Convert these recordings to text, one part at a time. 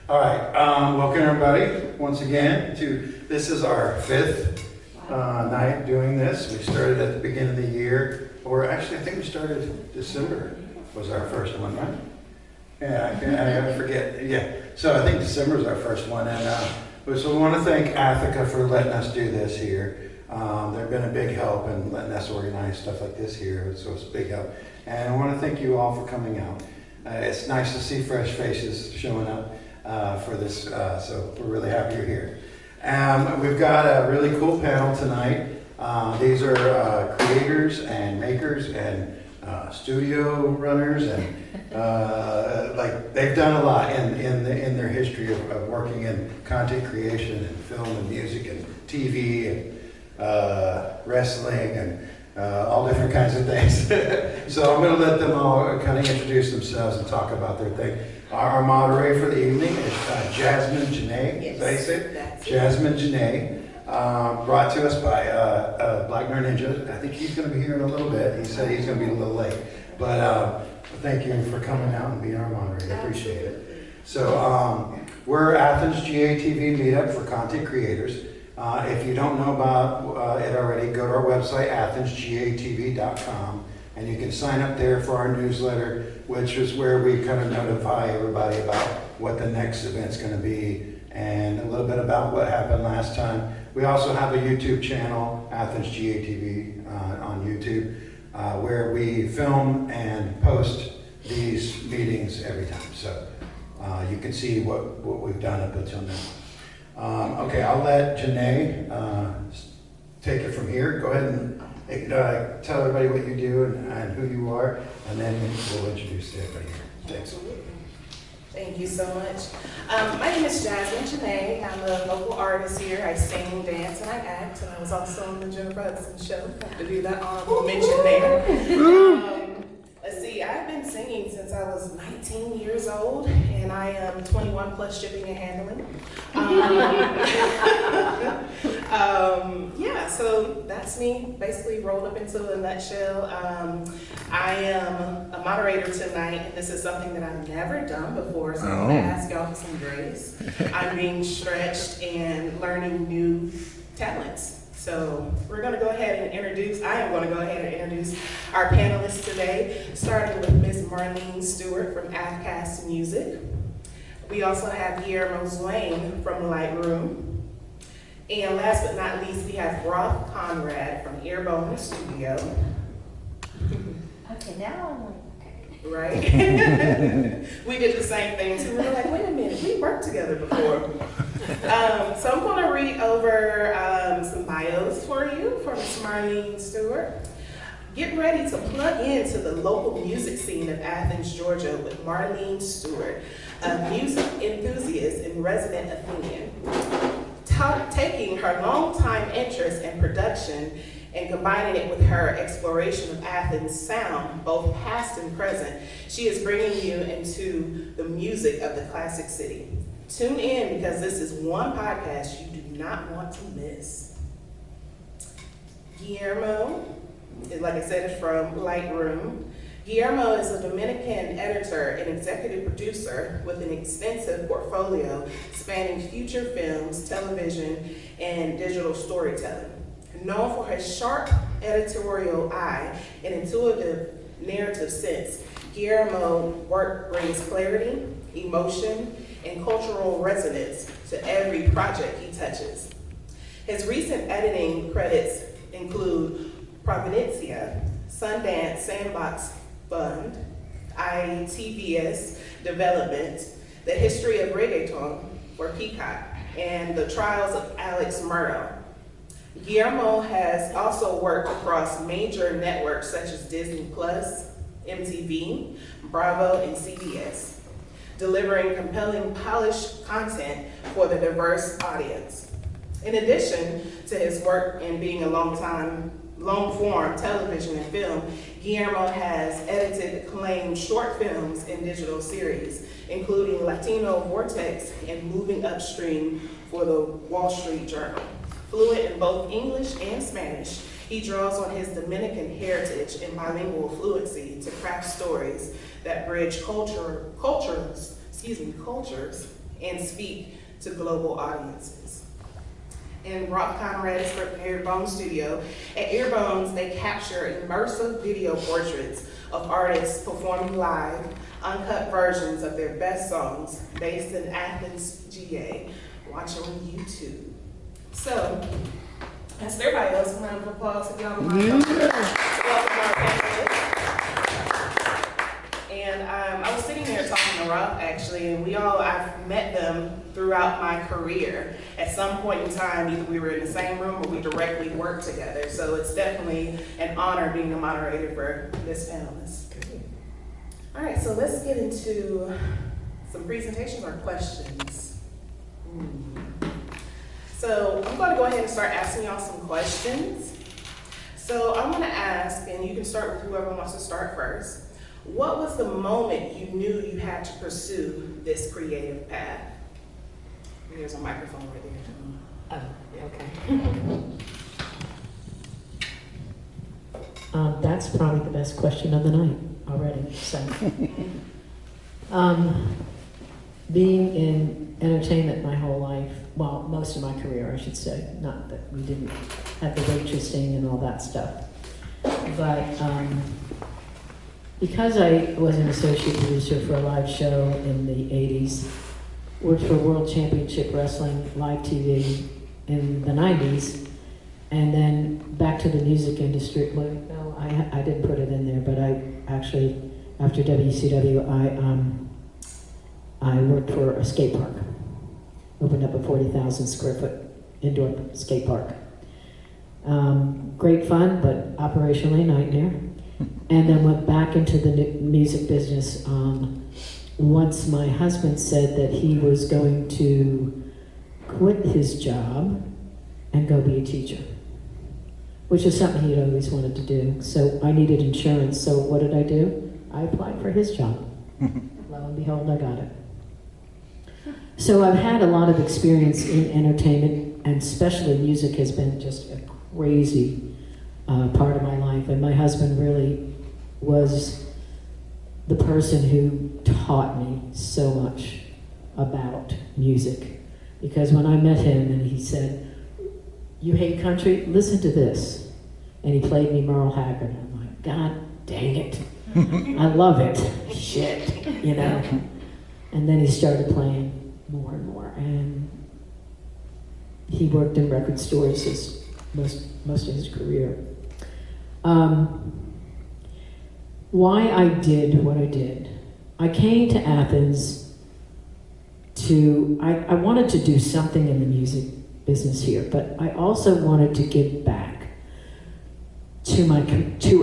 All right, welcome everybody once again to, this is our fifth night doing this. We started at the beginning of the year, or actually I think we started December was our first one, right? Yeah, I forget, yeah. So I think December was our first one, and so we want to thank Athica for letting us do this here. They've been a big help in letting us organize stuff like this here, so it's a big help. And I want to thank you all for coming out. It's nice to see fresh faces showing up for this, so we're really happy you're here. We've got a really cool panel tonight. These are creators and makers and studio runners, and like they've done a lot in their history of working in content creation and film and music and TV and wrestling and all different kinds of things. So I'm going to let them all kind of introduce themselves and talk about their thing. Our moderator for the evening is Jazmin Janay. Yes, Did I say it? Jazmin Janay, brought to us by Black Nerd Ninja. I think he's going to be here in a little bit. He said he's going to be a little late, but thank you for coming out and being our moderator. I appreciate it. So we're AthensGATV Meetup for content creators. If you don't know about it already, go to our website, AthensGATV.com, and you can sign up there for our newsletter, which is where we kind of notify everybody about what the next event's going to be and a little bit about what happened last time. We also have a YouTube channel, AthensGATV on YouTube, where we film and post these meetings every time. So you can see what we've done up until now. Okay, I'll let Janay take it from here. Go ahead and tell everybody what you do and who you are, and then we'll introduce everybody here. Thanks. Thank you so much. My name is Jazmin Janay. I'm a local artist here. I sing, dance, and I act, and I was also on the Jennifer Hudson show. I have to do that honorable mention there. Let's see, I've been singing since I was 19 years old, and I am 21 plus shipping and handling. Yeah, so that's me, basically rolled up into a nutshell. I am a moderator tonight, and this is something that I've never done before, so I'm gonna ask y'all for some grace. I'm being stretched and learning new talents. So we're going to go ahead and I am going to go ahead and introduce our panelists today, starting with Miss Marlene Stewart from Athcast Music. We also have Guillermo Zouain from Lightroom. And last but not least, we have Roth Conrad from Earbone Studio. Okay, now I'm like, right? We did the same thing too. We were like, wait a minute, we worked together before. So I'm going to read over some bios for you from Ms. Marlene Stewart. Get ready to plug into the local music scene of Athens, Georgia with Marlene Stewart, a music enthusiast and resident Athenian. Taking her longtime interest in production and combining it with her exploration of Athens sound, both past and present, she is bringing you into the music of the classic city. Tune in because this is one podcast you do not want to miss. Guillermo, like I said, is from Lightroom. Guillermo is a Dominican editor and executive producer with an extensive portfolio spanning feature films, television, and digital storytelling. Known for his sharp editorial eye and intuitive narrative sense, Guillermo's work brings clarity, emotion, and cultural resonance to every project he touches. His recent editing credits include Providencia, Sundance Sandbox Fund, ITVS Development, The History of Reggaeton for Peacock, and The Trials of Alex Murdoch. Guillermo has also worked across major networks such as Disney+, MTV, Bravo, and CBS, delivering compelling, polished content for the diverse audience. In addition to his work in being a long-form television and film, Guillermo has edited acclaimed short films and digital series, including Latino Vortex and Moving Upstream for the Wall Street Journal. Fluent in both English and Spanish, he draws on his Dominican heritage and bilingual fluency to craft stories that bridge cultures and speak to global audiences. In Roth Conrad's prepared Bone Studio, at Earbones, they capture immersive video portraits of artists performing live, uncut versions of their best songs based in Athens, GA. Watch on YouTube. So, that's their bios. A round of applause if y'all don't mind. Welcome our panelists. And I was sitting there talking to Roth actually, and I've met them throughout my career. At some point in time, either we were in the same room or we directly worked together. So it's definitely an honor being a moderator for this panelist. All right, so let's get into some presentations or questions. So I'm going to go ahead and start asking y'all some questions. So I'm going to ask, and you can start with whoever wants to start first. What was the moment you knew you had to pursue this creative path? There's a microphone right there. Oh, okay. That's probably the best question of the night already. So, being in entertainment my whole life, well, most of my career, I should say, not that we didn't have the waitressing and all that stuff, but because I was an associate producer for a live show in the 80s, worked for World Championship Wrestling, live TV in the 90s, and then back to the music industry. Well, no, I didn't put it in there, but I actually, after WCW, I worked for a skate park. Opened up a 40,000 square foot indoor skate park. Great fun, but operationally a nightmare. And then went back into the music business once my husband said that he was going to quit his job and go be a teacher, which is something he'd always wanted to do. So I needed insurance, so what did I do? I applied for his job. Lo and behold, I got it. So I've had a lot of experience in entertainment, and especially music has been just a crazy part of my life. And my husband really was the person who taught me so much about music. Because when I met him and he said, "You hate country? Listen to this." And he played me Merle Haggard. I'm like, God dang it. I love it. Shit, you know. And then he started playing more and more. And he worked in record stores his most of his career. Why I did what I did. I came to Athens I wanted to do something in the music business here, but I also wanted to give back to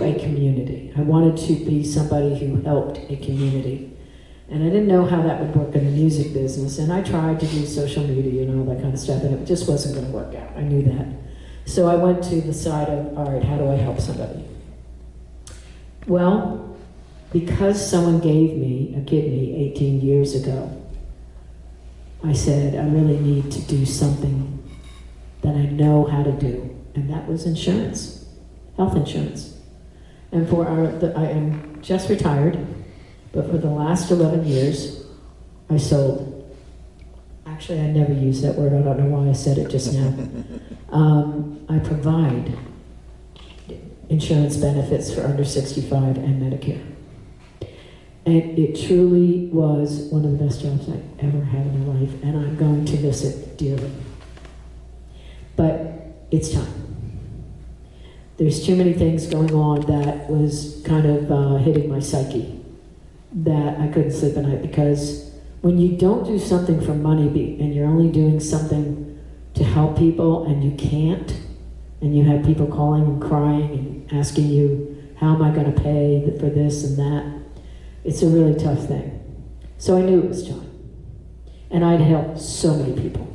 a community. I wanted to be somebody who helped a community. And I didn't know how that would work in the music business, and I tried to do social media and all that kind of stuff, and it just wasn't going to work out. I knew that. So I went to the side of, all right, how do I help somebody? Well, because someone gave me a kidney 18 years ago, I said, I really need to do something that I know how to do, and that was insurance, health insurance. And I am just retired, but for the last 11 years, I sold. Actually, I never used that word. I don't know why I said it just now. I provide insurance benefits for under 65 and Medicare. And it truly was one of the best jobs I ever had in my life, and I'm going to miss it dearly. But it's time. There's too many things going on that was kind of hitting my psyche, that I couldn't sleep at night, because when you don't do something for money and you're only doing something to help people and you can't, and you have people calling and crying and asking you, how am I going to pay for this and that? It's a really tough thing. So I knew it was time. And I'd helped so many people.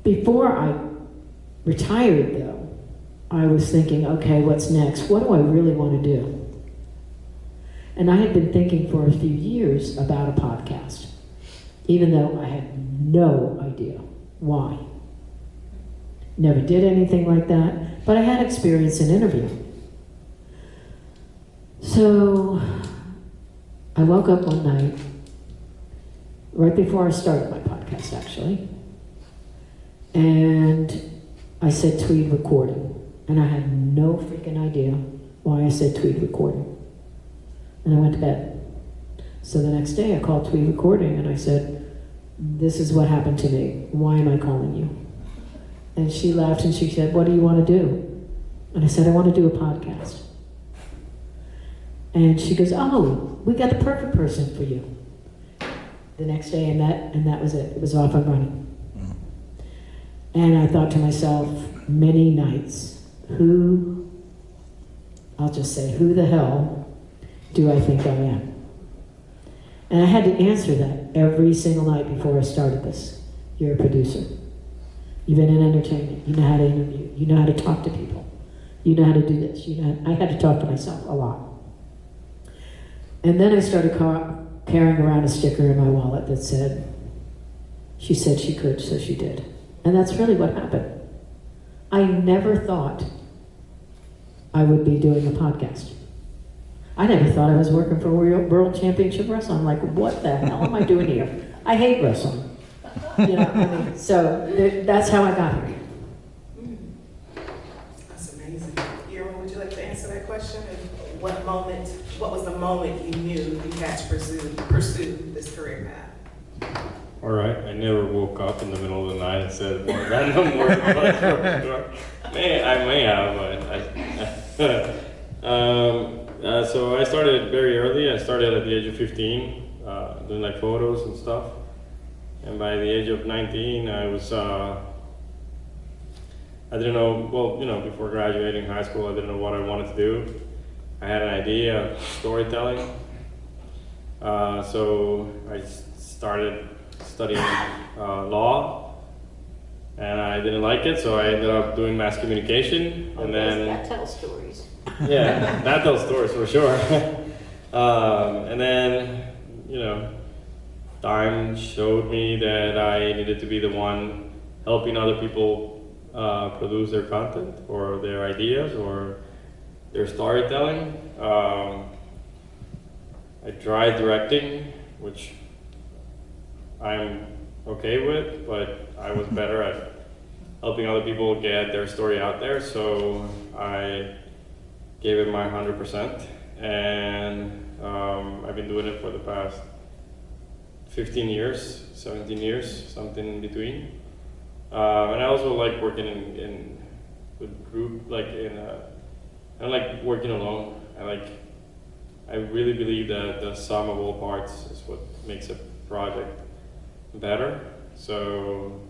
Before I retired, though, I was thinking, okay, what's next? What do I really want to do? And I had been thinking for a few years about a podcast, even though I had no idea why. Never did anything like that, but I had experience in interviewing. So I woke up one night right before I started my podcast, actually. And I said Tweed recording. And I had no freaking idea why I said Tweed recording. And I went to bed. So the next day I called Tweed recording and I said, this is what happened to me. Why am I calling you? And she laughed and she said, what do you want to do? And I said, I want to do a podcast. And she goes, oh, we got the perfect person for you. The next day I met, and that was it. It was off and running. And I thought to myself, many nights, I'll just say, who the hell do I think I am? And I had to answer that every single night before I started this. You're a producer. You've been in entertainment. You know how to interview. You know how to talk to people. You know how to do this. I had to talk to myself a lot. And then I started carrying around a sticker in my wallet that said, she said she could, so she did. And that's really what happened. I never thought I would be doing a podcast. I never thought I was working for World Championship Wrestling. I'm like, what the hell am I doing here? I hate wrestling. You know, I mean, so that's how I got here. That's amazing. Guillermo, would you like to answer that question? And what was the moment you knew you had to pursue this career path? All right, I never woke up in the middle of the night and said one random word. I may have, but so I started very early. I started at the age of 15, doing like photos and stuff. And by the age of 19, I was, I didn't know, well, you know, before graduating high school, I didn't know what I wanted to do. I had an idea of storytelling. So I started studying law, and I didn't like it, so I ended up doing mass communication. And then that tells stories. Yeah, that tells stories for sure. And then, you know, time showed me that I needed to be the one helping other people produce their content or their ideas or their storytelling. I tried directing, which I'm okay with, but I was better at helping other people get their story out there, so I gave it my 100%, and I've been doing it for the past 15 years, 17 years, something in between. And I also like working in with group, like I don't like working alone. I really believe that the sum of all parts is what makes a project better. So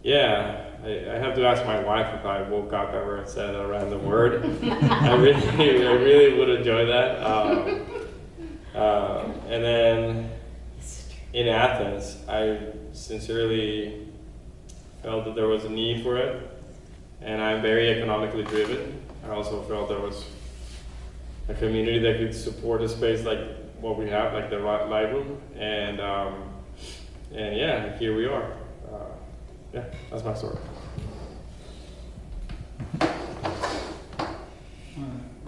yeah, I have to ask my wife if I woke up ever and said a random word. I really would enjoy that. And then in Athens, I sincerely felt that there was a need for it, and I'm very economically driven. I also felt there was a community that could support a space like what we have, like the Lightroom, and yeah, here we are. Yeah, that's my story.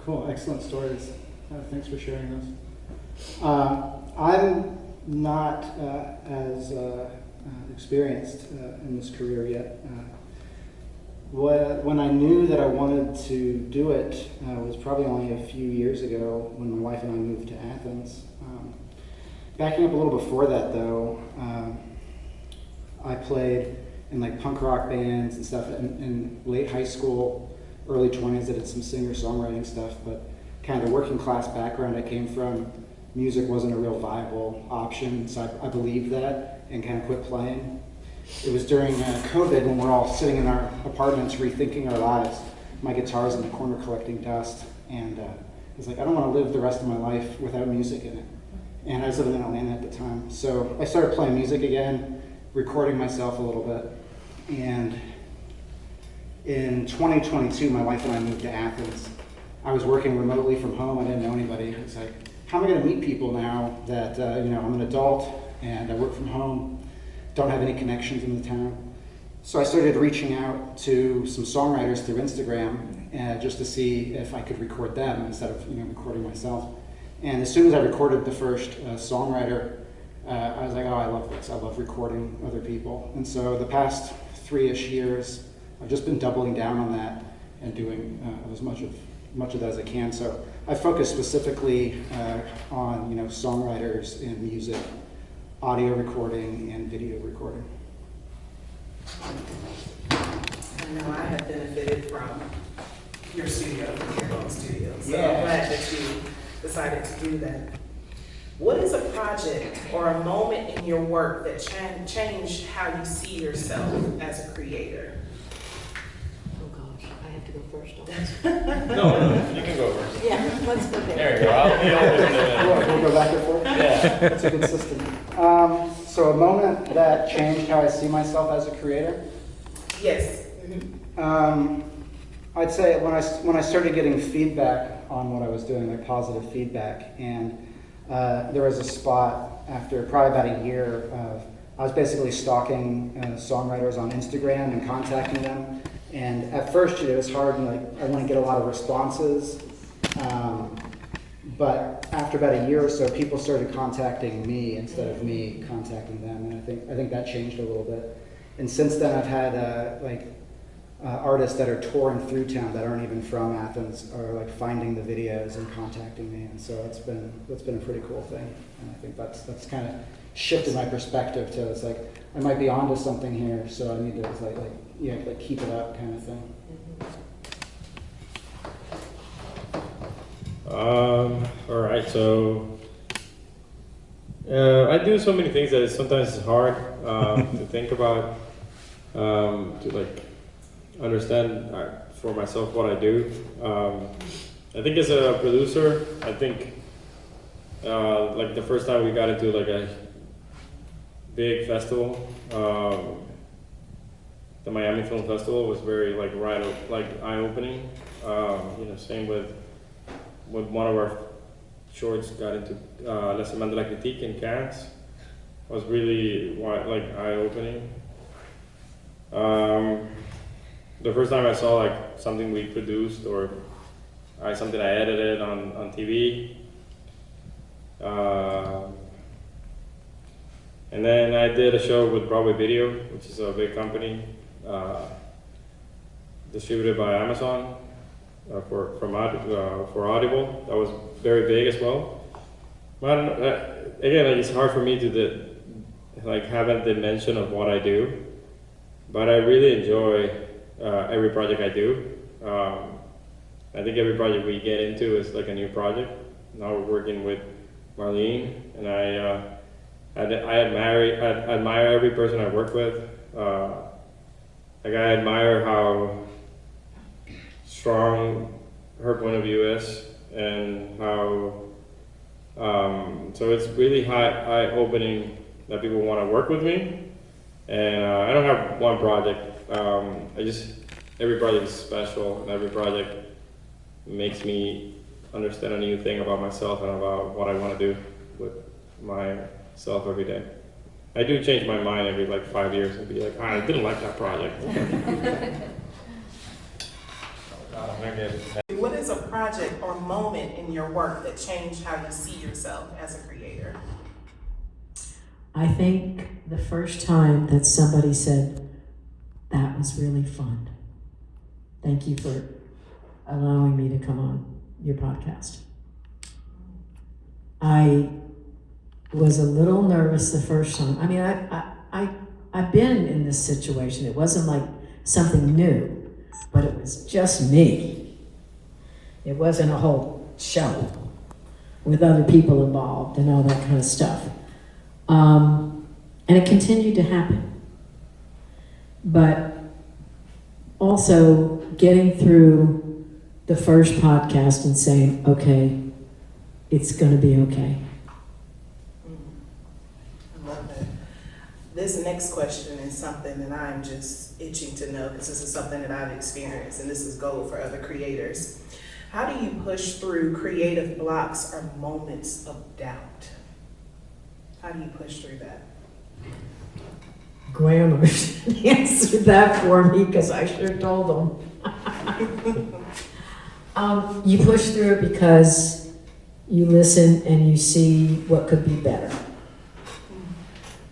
Cool, excellent stories. Thanks for sharing those. I'm not as experienced in this career yet. When I knew that I wanted to do it was probably only a few years ago when my wife and I moved to Athens. Backing up a little before that though, I played in like punk rock bands and stuff in late high school, early 20s. I did some singer-songwriting stuff, but kind of the working class background I came from, music wasn't a real viable option, so I believed that and kind of quit playing. It was during COVID when we're all sitting in our apartments rethinking our lives. My guitar's in the corner collecting dust, and I was like, I don't want to live the rest of my life without music in it. And I was living in Atlanta at the time. So I started playing music again, recording myself a little bit. And in 2022, my wife and I moved to Athens. I was working remotely from home. I didn't know anybody. I was like, how am I going to meet people now that you know, I'm an adult and I work from home, don't have any connections in the town? So I started reaching out to some songwriters through Instagram just to see if I could record them instead of recording myself. And as soon as I recorded the first songwriter, I was like, oh, I love this. I love recording other people. And so the past 3-ish years, I've just been doubling down on that and doing as much of that as I can. So I focus specifically on songwriters and music, audio recording and video recording. I know I have benefited from your studio, your home studio. So Yeah. I'm glad that you decided to do that. What is a project or a moment in your work that changed how you see yourself as a creator? Oh gosh, I have to go first on this. No, you can go first. Yeah, let's go there. There you go. We'll go back and forth. Yeah. That's a consistent. So a moment that changed how I see myself as a creator. Yes. I'd say when I started getting feedback on what I was doing, like positive feedback, and there was a spot after probably about a year of I was basically stalking songwriters on Instagram and contacting them. And at first, it was hard, and like I want to get a lot of responses. But after about a year or so, people started contacting me instead of me contacting them, and I think that changed a little bit. And since then, I've had artists that are touring through town that aren't even from Athens are like finding the videos and contacting me, and so that's been a pretty cool thing. And I think that's kind of shifted my perspective to it's like I might be onto something here, so I need to like keep it up kind of thing. All right, so I do so many things that sometimes it's hard to think about, to like understand for myself what I do. I think as a producer, I think like the first time we got into like a big festival, the Miami Film Festival was very like eye-opening. Same with one of our shorts got into La Semaine de la Critique in Cannes. Was really like eye-opening. The first time I saw like something we produced or something I edited on TV. And then I did a show with Broadway Video, which is a big company, distributed by Amazon for Audible. That was very big as well. But again, like, it's hard for me to have a dimension of what I do, but I really enjoy every project I do. I think every project we get into is like a new project. Now we're working with Marlene, and I admire every person I work with. I admire how strong her point of view is, and how so it's really eye-opening that people want to work with me. And I don't have one project. Every project is special, and every project makes me understand a new thing about myself and about what I want to do with myself every day. I do change my mind every 5 years and be like, I didn't like that project. What is a project or moment in your work that changed how you see yourself as a creator? I think the first time that somebody said, that was really fun. Thank you for allowing me to come on your podcast. I was a little nervous the first time. I mean, I've been in this situation. It wasn't like something new, but it was just me. It wasn't a whole show with other people involved and all that kind of stuff. And it continued to happen. But also getting through the first podcast and saying, okay, it's going to be okay. I love that. This next question is something that I'm just itching to know, because this is something that I've experienced, and this is gold for other creators. How do you push through creative blocks or moments of doubt? How do you push through that? Guillermo answered that for me because I sure told him. You push through it because you listen and you see what could be better.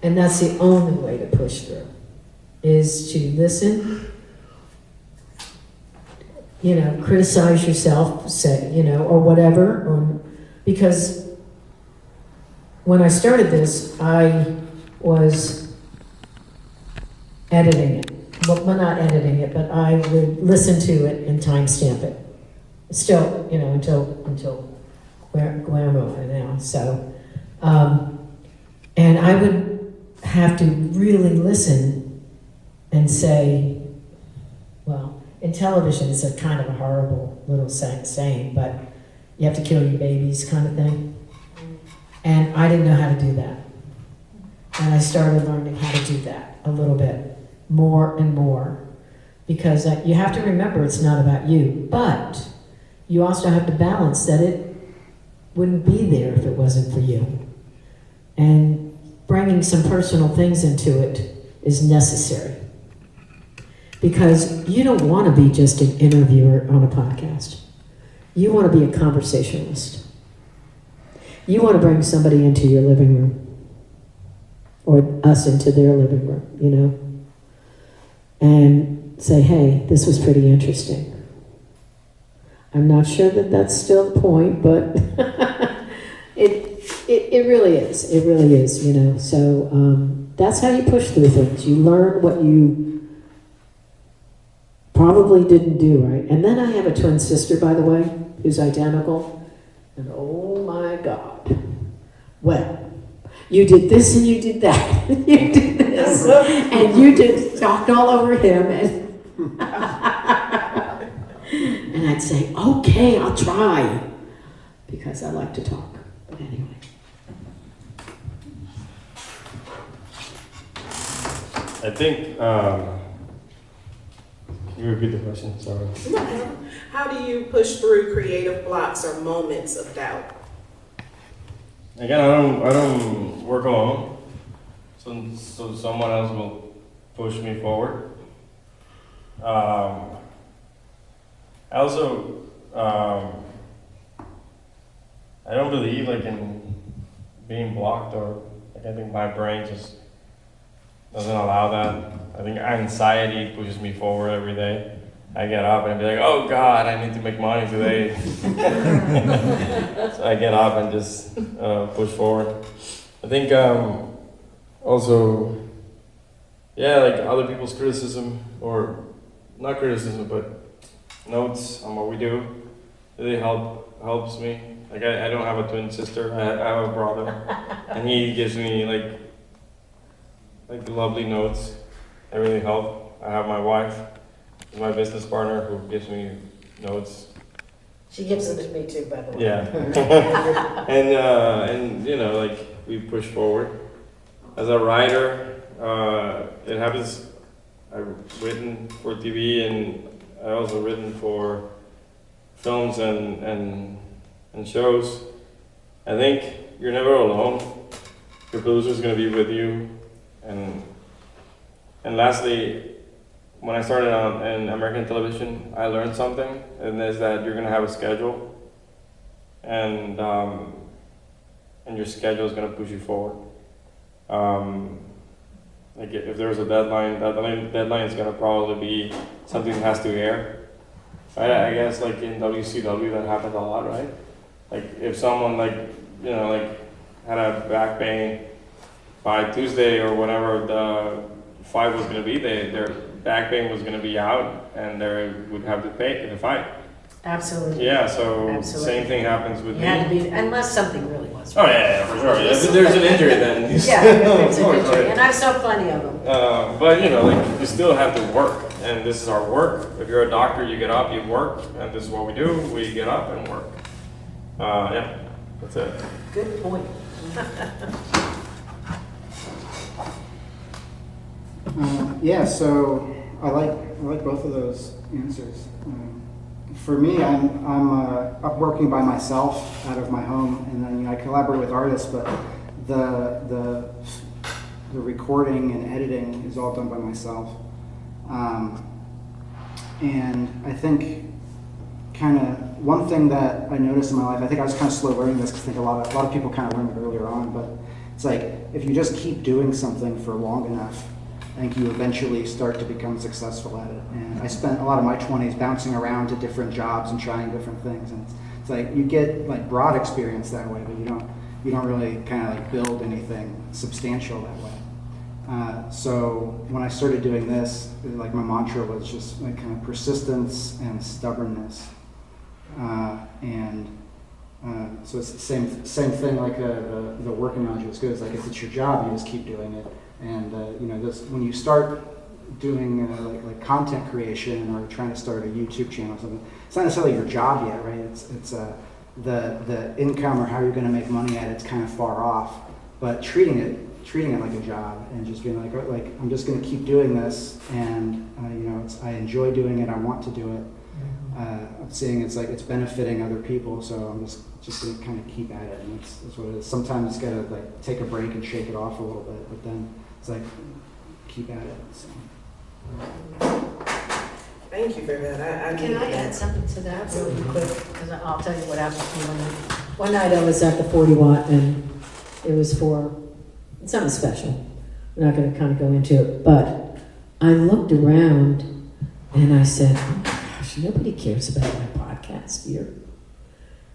And that's the only way to push through, is to listen, criticize yourself, say, or whatever, because when I started this, I was editing it. Well, not editing it, but I would listen to it and timestamp it. Still, until Guillermo now. So, and I would have to really listen and say, well, in television it's a kind of a horrible little saying, but you have to kill your babies kind of thing. And I didn't know how to do that. And I started learning how to do that a little bit, more and more. Because you have to remember it's not about you, but you also have to balance that it wouldn't be there if it wasn't for you. And bringing some personal things into it is necessary. Because you don't want to be just an interviewer on a podcast. You want to be a conversationalist. You want to bring somebody into your living room, or us into their living room, and say, hey, this was pretty interesting. I'm not sure that that's still the point, but it really is. It really is, So that's how you push through things. You learn what you probably didn't do right. And then I have a twin sister, by the way, who's identical. And oh my God. Well, you did this and you did that. You did this. And you did talked all over him. And I'd say, okay, I'll try. Because I like to talk. But anyway. I think, can you repeat the question? Sorry. How do you push through creative blocks or moments of doubt? Again, I don't work alone, so someone else will push me forward. I also, I don't believe in being blocked, or I think my brain just doesn't allow that. I think anxiety pushes me forward every day. I get up and I be like, oh God, I need to make money today. So I get up and just push forward. I think also, other people's criticism, or not criticism, but notes on what we do really helps me. I don't have a twin sister, I have a brother, and he gives me lovely notes that really help. I have my wife, my business partner, who gives me notes. She gives them to me too, by the way. Yeah. and we push forward. As a writer, it happens. I've written for TV, and I also written for films and shows. I think you're never alone. Your producer's gonna be with you. And lastly, when I started in American television, I learned something, and is that you're gonna have a schedule, and your schedule is gonna push you forward. If there's a deadline, deadline is gonna probably be something that has to air. I guess in WCW that happens a lot, right? If someone had a back pain by Tuesday or whenever the fight was gonna be, their back pain was going to be out, and they would have to pay in the fight. Absolutely. Yeah, so Absolutely. Same thing happens with You me. had to be, unless something really was. Oh yeah, for sure. If there's an injury, then Yeah, there's an injury, right. and I've saw plenty of them. But you still have to work, and this is our work. If you're a doctor, you get up, you work, and this is what we do. We get up and work. Yeah, that's it. Good point. So I like both of those answers. For me, I'm up working by myself out of my home, and then I collaborate with artists, but the recording and editing is all done by myself. And I think kind of one thing that I noticed in my life, I think I was kind of slow learning this because I think a lot of people kind of learned it earlier on, but It's like, if you just keep doing something for long enough, I think you eventually start to become successful at it. And I spent a lot of my 20s bouncing around to different jobs and trying different things. And it's like, you get like broad experience that way, but you don't really kind of like build anything substantial that way. So when I started doing this, like my mantra was just like kind of persistence and stubbornness. So it's the same thing like the work analogy was good. It's like if it's your job, you just keep doing it. And when you start doing like content creation or trying to start a YouTube channel or something, it's not necessarily your job yet, right? It's the income or how you're going to make money at it's kind of far off. But treating it like a job and just being like I'm just going to keep doing this, and I enjoy doing it. I want to do it. I'm seeing it's benefiting other people, so I'm just going to kind of keep at it, and that's what it is. Sometimes it's got to like take a break and shake it off a little bit, but then it's like keep at it. So. Thank you for that. Can I add something to that really quick? Because I'll tell you what happened to me one night. I was at the 40 Watt, and it was for something special. I'm not going to kind of go into it, but I looked around and I said, oh my gosh, nobody cares about my podcast here.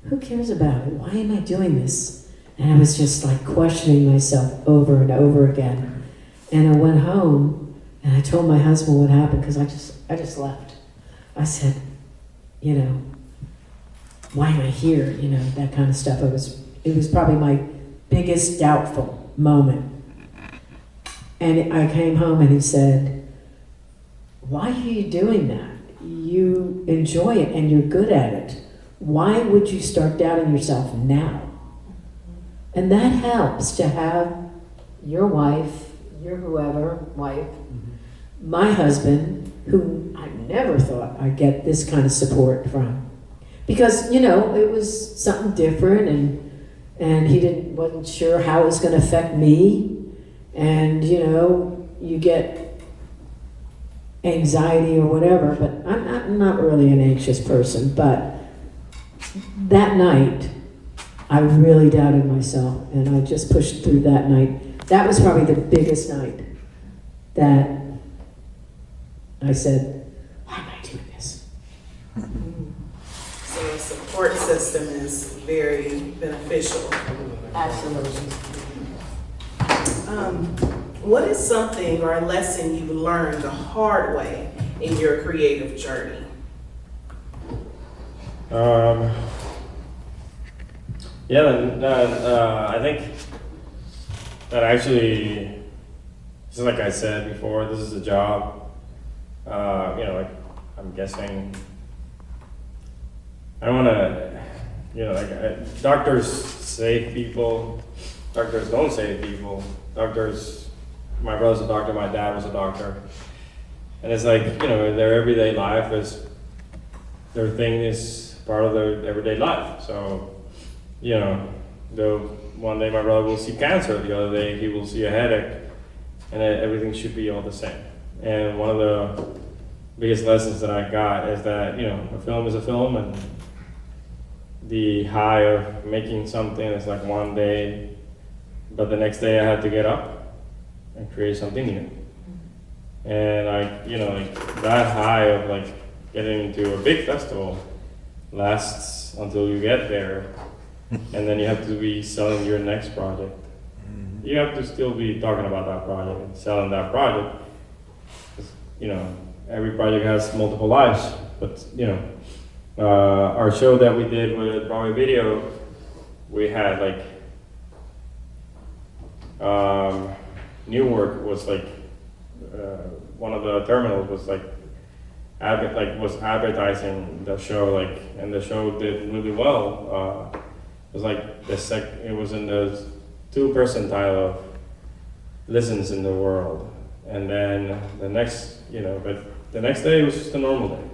Who cares about it? Why am I doing this? And I was just like questioning myself over and over again. And I went home and I told my husband what happened, because I just left. I said, why am I here? That kind of stuff. It was probably my biggest doubtful moment. And I came home and he said, why are you doing that? You enjoy it and you're good at it. Why would you start doubting yourself now? And that helps to have your wife, your whoever, wife, my husband, who I never thought I'd get this kind of support from. Because, it was something different, and he wasn't sure how it was going to affect me. And, you get anxiety or whatever, but I'm not really an anxious person. But that night, I really doubted myself, and I just pushed through that night. That was probably the biggest night that I said, why am I doing this? So a support system is very beneficial. Absolutely. What is something or a lesson you've learned the hard way in your creative journey? I think that actually, just like I said before, this is a job. I'm guessing, I don't want to, doctors save people, doctors don't save people. Doctors, my brother's a doctor, my dad was a doctor. And it's like, their everyday life their thing is part of their everyday life. So, one day my brother will see cancer, the other day he will see a headache, and everything should be all the same. And one of the biggest lessons that I got is that, a film is a film, and the high of making something is like one day, but the next day I had to get up and create something new. And that high of getting into a big festival lasts until you get there, and then you have to be selling your next project. You have to still be talking about that project and selling that project. Every project has multiple lives, but our show that we did with Broadway Video, we had Newark was one of the terminals was was advertising the show, and the show did really well. It was it was in the 2 percentile of listens in the world, and then the next but the next day was just a normal day.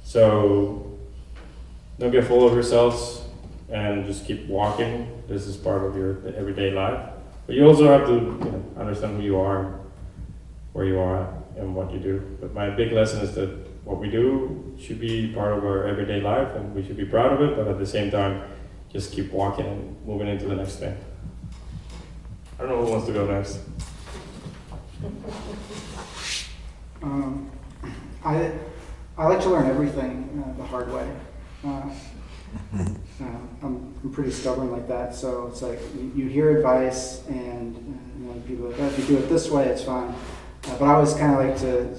So don't get full of yourselves and just keep walking. This is part of your everyday life. But you also have to understand who you are, where you are, and what you do. But my big lesson is that what we do should be part of our everyday life, and we should be proud of it, but at the same time, just keep walking and moving into the next thing. I don't know who wants to go next. I like to learn everything the hard way. I'm pretty stubborn like that, so it's like you hear advice and people are like, oh, if you do it this way, it's fine. But I always kind of like to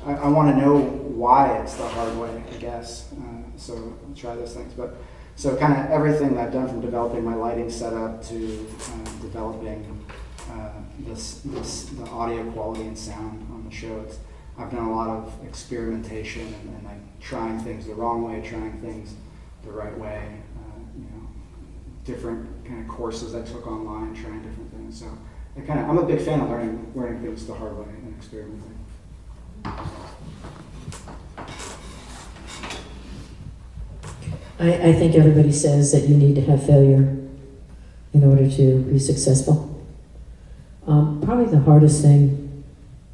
I want to know why it's the hard way, I guess. So I'll try those things. But so kind of everything that I've done from developing my lighting setup to developing the audio quality and sound on the show. I've done a lot of experimentation and like trying things the wrong way, trying things the right way. Different kind of courses I took online, trying different things. So I'm a big fan of learning things the hard way and experimenting. I think everybody says that you need to have failure in order to be successful. Probably the hardest thing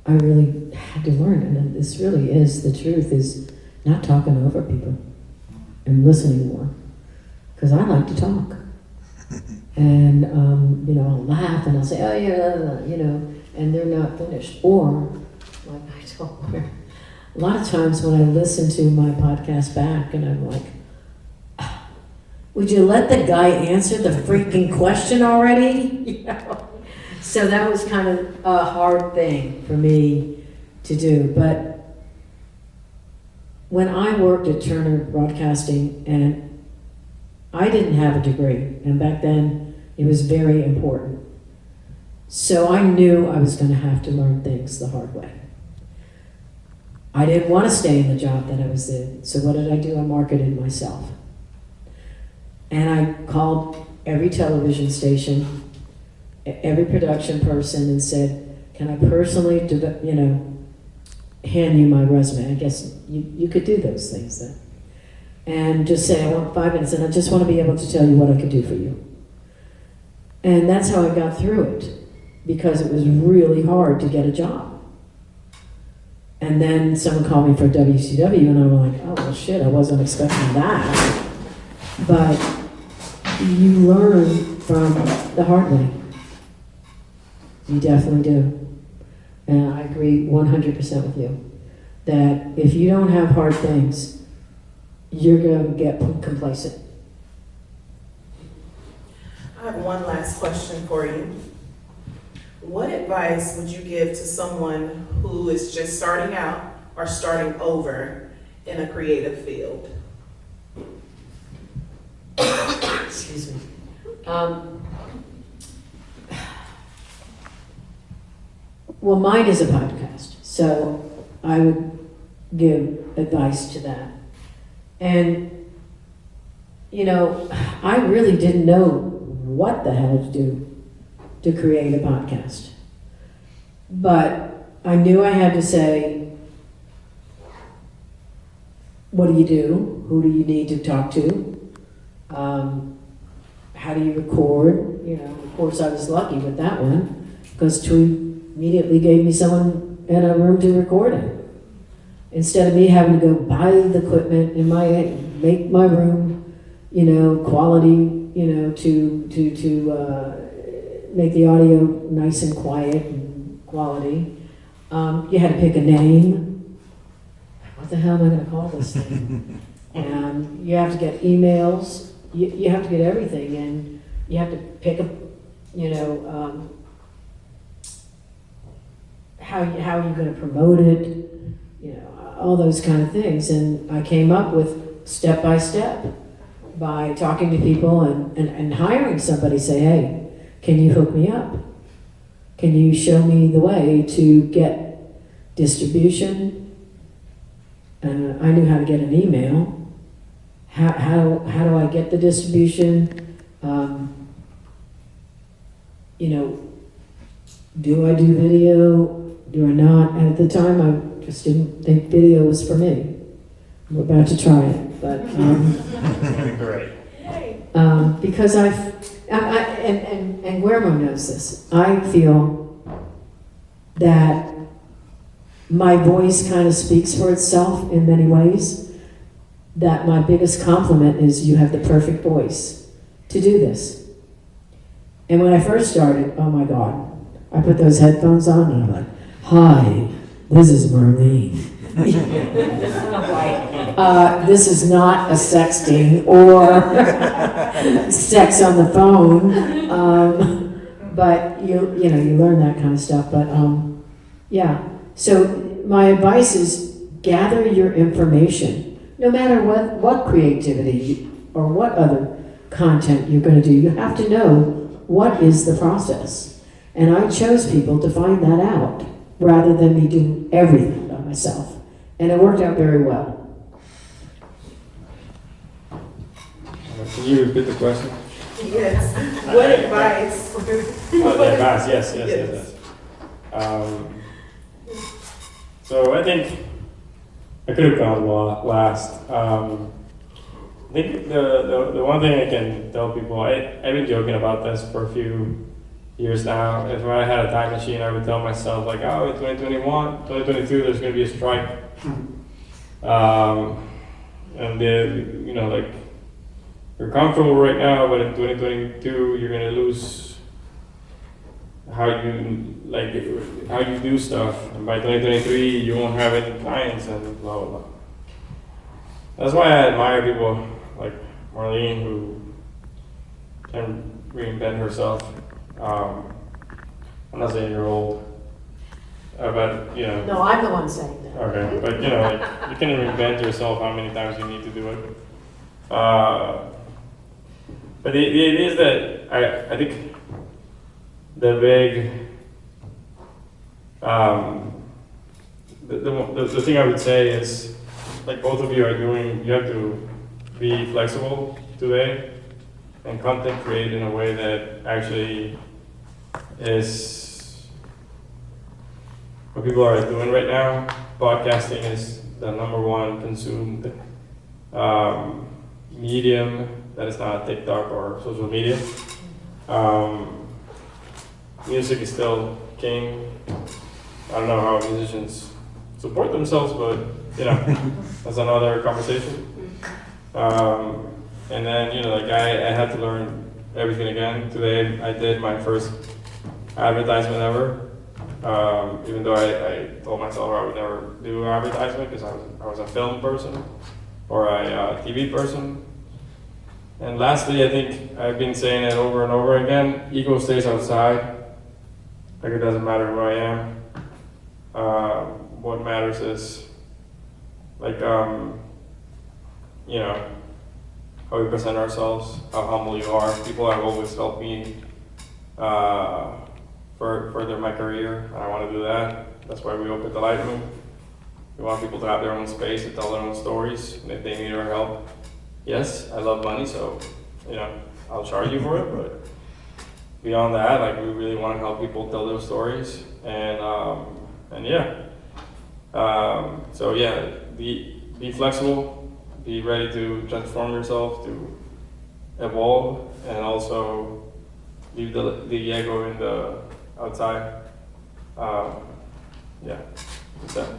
I really had to learn, and this really is the truth, is not talking over people and listening more. Because I like to talk. And, I'll laugh and I'll say, oh yeah, and they're not finished. Or, like I told her, a lot of times when I listen to my podcast back and I'm like, would you let the guy answer the freaking question already? So that was kind of a hard thing for me to do. But when I worked at Turner Broadcasting, and I didn't have a degree, and back then it was very important. So I knew I was going to have to learn things the hard way. I didn't want to stay in the job that I was in. So what did I do? I marketed myself. And I called every television station, every production person, and said, can I personally, hand you my resume? I guess you could do those things then. And just say, I want 5 minutes, and I just want to be able to tell you what I could do for you. And that's how I got through it, because it was really hard to get a job. And then someone called me for WCW, and I'm like, oh, well, shit, I wasn't expecting that. But you learn from the hard way. You definitely do. And I agree 100% with you, that if you don't have hard things, you're going to get complacent. I have one last question for you. What advice would you give to someone who is just starting out or starting over in a creative field? Excuse me. Well, mine is a podcast, so I would give advice to that. And, I really didn't know what the hell to do to create a podcast. But I knew I had to say, what do you do? Who do you need to talk to? How do you record? Of course I was lucky with that one, because Tweet immediately gave me someone in a room to record in. Instead of me having to go buy the equipment and make my room, quality, to make the audio nice and quiet and quality. You had to pick a name. What the hell am I going to call this thing? And you have to get emails. You have to get everything, and you have to pick up, how are you going to promote it, all those kind of things. And I came up with step by step by talking to people and hiring somebody. Say, hey, can you hook me up? Can you show me the way to get distribution? I knew how to get an email. How do I get the distribution? Do I do video? Do I not? And at the time, I just didn't think video was for me. I'm about to try it, but Great. because and Guillermo knows this. I feel that my voice kind of speaks for itself in many ways. That my biggest compliment is you have the perfect voice to do this. And when I first started, oh my God, I put those headphones on and I'm like, hi, this is Marlene. This is not a sexting or sex on the phone, but you learn that kind of stuff. But yeah, so my advice is gather your information, no matter what creativity or what other content you're going to do. You have to know what is the process, and I chose people to find that out rather than me doing everything by myself, and it worked out very well. Can you repeat the question? Yes. What advice? Oh, the advice, yes. So I think I could have gone last. I think the one thing I can tell people, I've been joking about this for a few years now. If I had a time machine, I would tell myself like, oh, in 2021, 2022, there's going to be a strike. And like, you're comfortable right now, but in 2022, you're going to lose how you do stuff. And by 2023, you won't have any clients and blah, blah, blah. That's why I admire people like Marlene, who can reinvent herself. I'm not saying you're old, but No, I'm the one saying that. Okay, but like, you can reinvent yourself how many times you need to do it. But the idea is that I think the big the thing I would say is, like both of you are doing, you have to be flexible today and content create in a way that actually is what people are doing right now. Podcasting is the #1 consumed medium that is not TikTok or social media. Music is still king. I don't know how musicians support themselves, but that's another conversation. And then like I had to learn everything again. Today I did my first advertisement ever. Even though I told myself I would never do advertisement because I was a film person or a TV person. And lastly, I think I've been saying it over and over again, ego stays outside. Like it doesn't matter who I am. What matters is like, how we present ourselves, how humble you are. People have always helped me further my career, and I want to do that. That's why we opened the Lightroom. We want people to have their own space to tell their own stories, and if they need our help, yes, I love money, so I'll charge you for it. But beyond that, like we really want to help people tell their stories, be flexible, be ready to transform yourself, to evolve, and also leave the ego in the outside. That's that.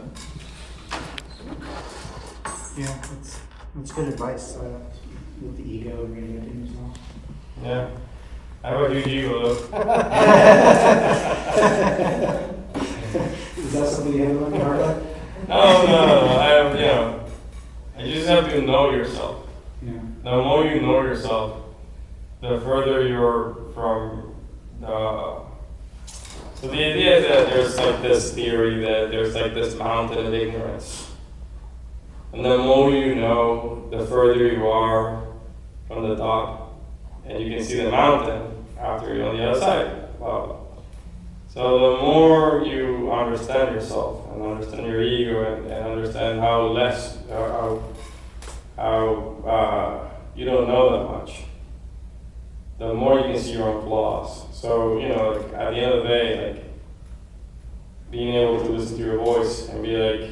Yeah, that's good advice with the ego and reinventing yourself. Yeah. I have a huge ego though. Is that something you have on your heart? No. You just have to know yourself. Yeah. The more you know yourself, the further you're from the. So the idea is that there's like this theory that there's like this mountain of ignorance. And the more you know, the further you are from the top. And you can see the mountain after you're on the other side. Wow. So the more you understand yourself and understand your ego and understand how you don't know that much, the more you can see your own flaws. So, like at the end of the day, like being able to listen to your voice and be like,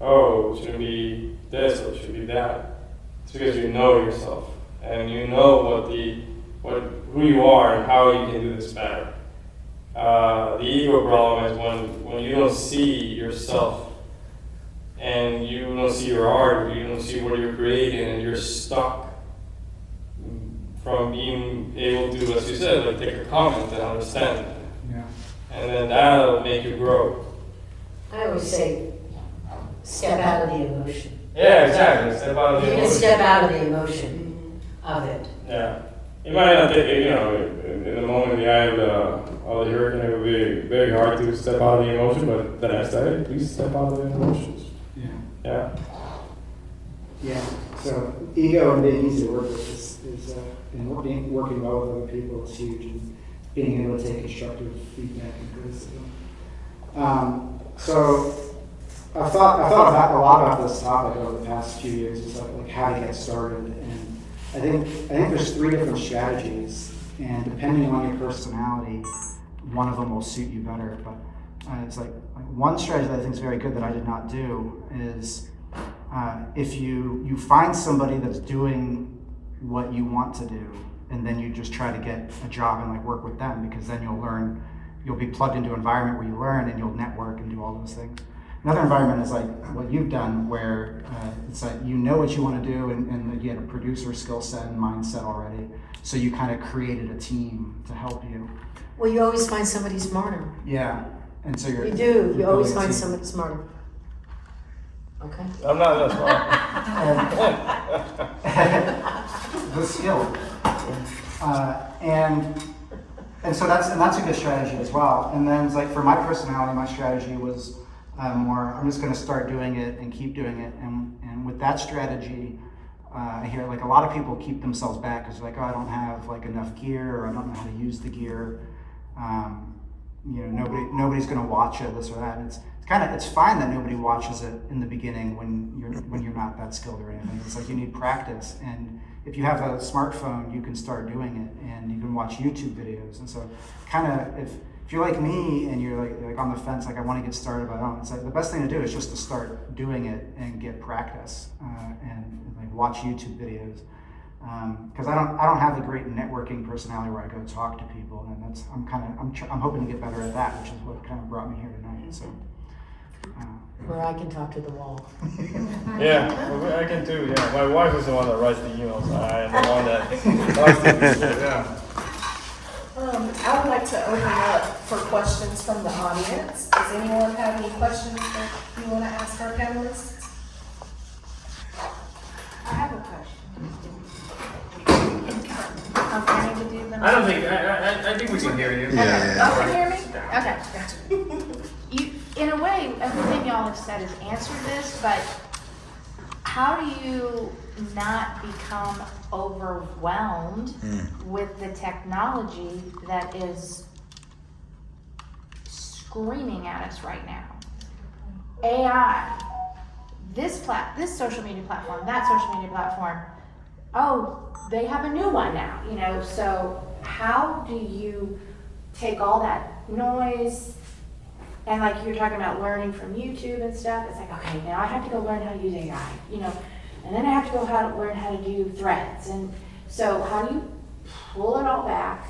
oh, it should be this or it should be that. It's because you know yourself and you know who you are and how you can do this better. The ego problem is when you don't see yourself and you don't see your art, you don't see what you're creating, and you're stuck from being able to, as you said, like take a comment and understand, Yeah. and then that'll make you grow. I always say, step out of the emotion. Yeah, exactly. Step out of the You can emotion. step out of the emotion of it. Yeah. It might not take, in the moment, the eye of the hurricane, it would be very hard to step out of the emotion, but then I said, please step out of the emotions. Yeah. Yeah. Yeah. So ego and being easy to work with is and working well with other people is huge, and being able to take constructive feedback and criticism. So I've thought about a lot about this topic over the past few years. It's like how to get started, and I think there's 3 different strategies, and depending on your personality, one of them will suit you better. But it's like one strategy that I think is very good that I did not do is if you find somebody that's doing what you want to do, and then you just try to get a job and like work with them, because then you'll be plugged into an environment where you learn and you'll network and do all those things. Another environment is like what you've done, where it's like you know what you want to do, and you had a producer skill set and mindset already, so you kind of created a team to help you. Well, you always find somebody smarter. Yeah, and so You do. You always building a find team. somebody smarter. Okay. I'm not that smart. The skill, and so that's a good strategy as well. And then it's like for my personality, my strategy was more, I'm just going to start doing it and keep doing it. And with that strategy, I hear like a lot of people keep themselves back because like, oh, I don't have like enough gear, or I don't know how to use the gear. Nobody's going to watch it, this or that. And it's fine that nobody watches it in the beginning when you're not that skilled or anything. It's like you need practice, and if you have a smartphone, you can start doing it, and you can watch YouTube videos. And so, kind of if you're like me and you're like on the fence, like I want to get started, but I don't. It's like the best thing to do is just to start doing it and get practice and like watch YouTube videos. Because I don't have a great networking personality where I go talk to people, and I'm hoping to get better at that, which is what kind of brought me here tonight. So. Where I can talk to the wall. Yeah, well, I can too. Yeah, my wife is the one that writes the emails. I am the one that writes the emails. Yeah. I would like to open up for questions from the audience. Does anyone have any questions that you want to ask our panelists? I have a question. I'm planning to do them. I don't think. I think we can hear you. Y'all can hear me? Okay, gotcha. In a way, everything y'all have said has answered this, but how do you not become overwhelmed with the technology that is screaming at us right now? AI, this social media platform, that social media platform, oh, they have a new one now, so how do you take all that noise? And like you're talking about learning from YouTube and stuff, it's like, okay, now I have to go learn how to use AI, and then I have to go learn how to do threads. And so how do you pull it all back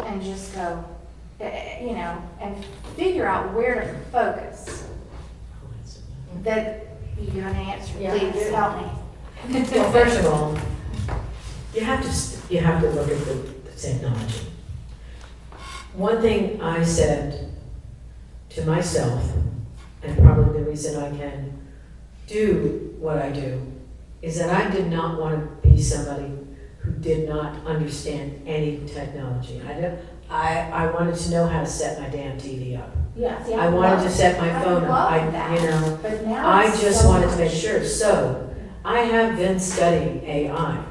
and just go, and figure out where to focus? That you have an answer, Yeah. please help me. Well, first of all, you have to look at the technology. One thing I said to myself, and probably the reason I can do what I do, is that I did not want to be somebody who did not understand any technology. I wanted to know how to set my damn TV up. Yeah, see, I wanted to set my phone up. love that. But now I it's just so wanted to make much. sure. So I have been studying AI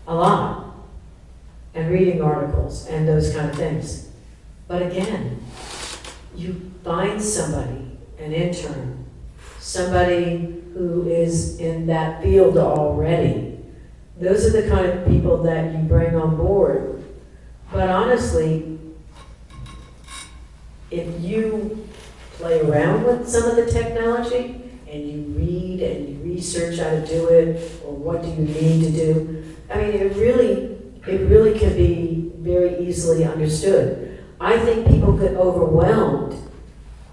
a lot and reading articles and those kind of things. But again, you find somebody, an intern, somebody who is in that field already. Those are the kind of people that you bring on board. But honestly, if you play around with some of the technology and you read and you research how to do it, or what do you need to do, I mean, it really can be very easily understood. I think people get overwhelmed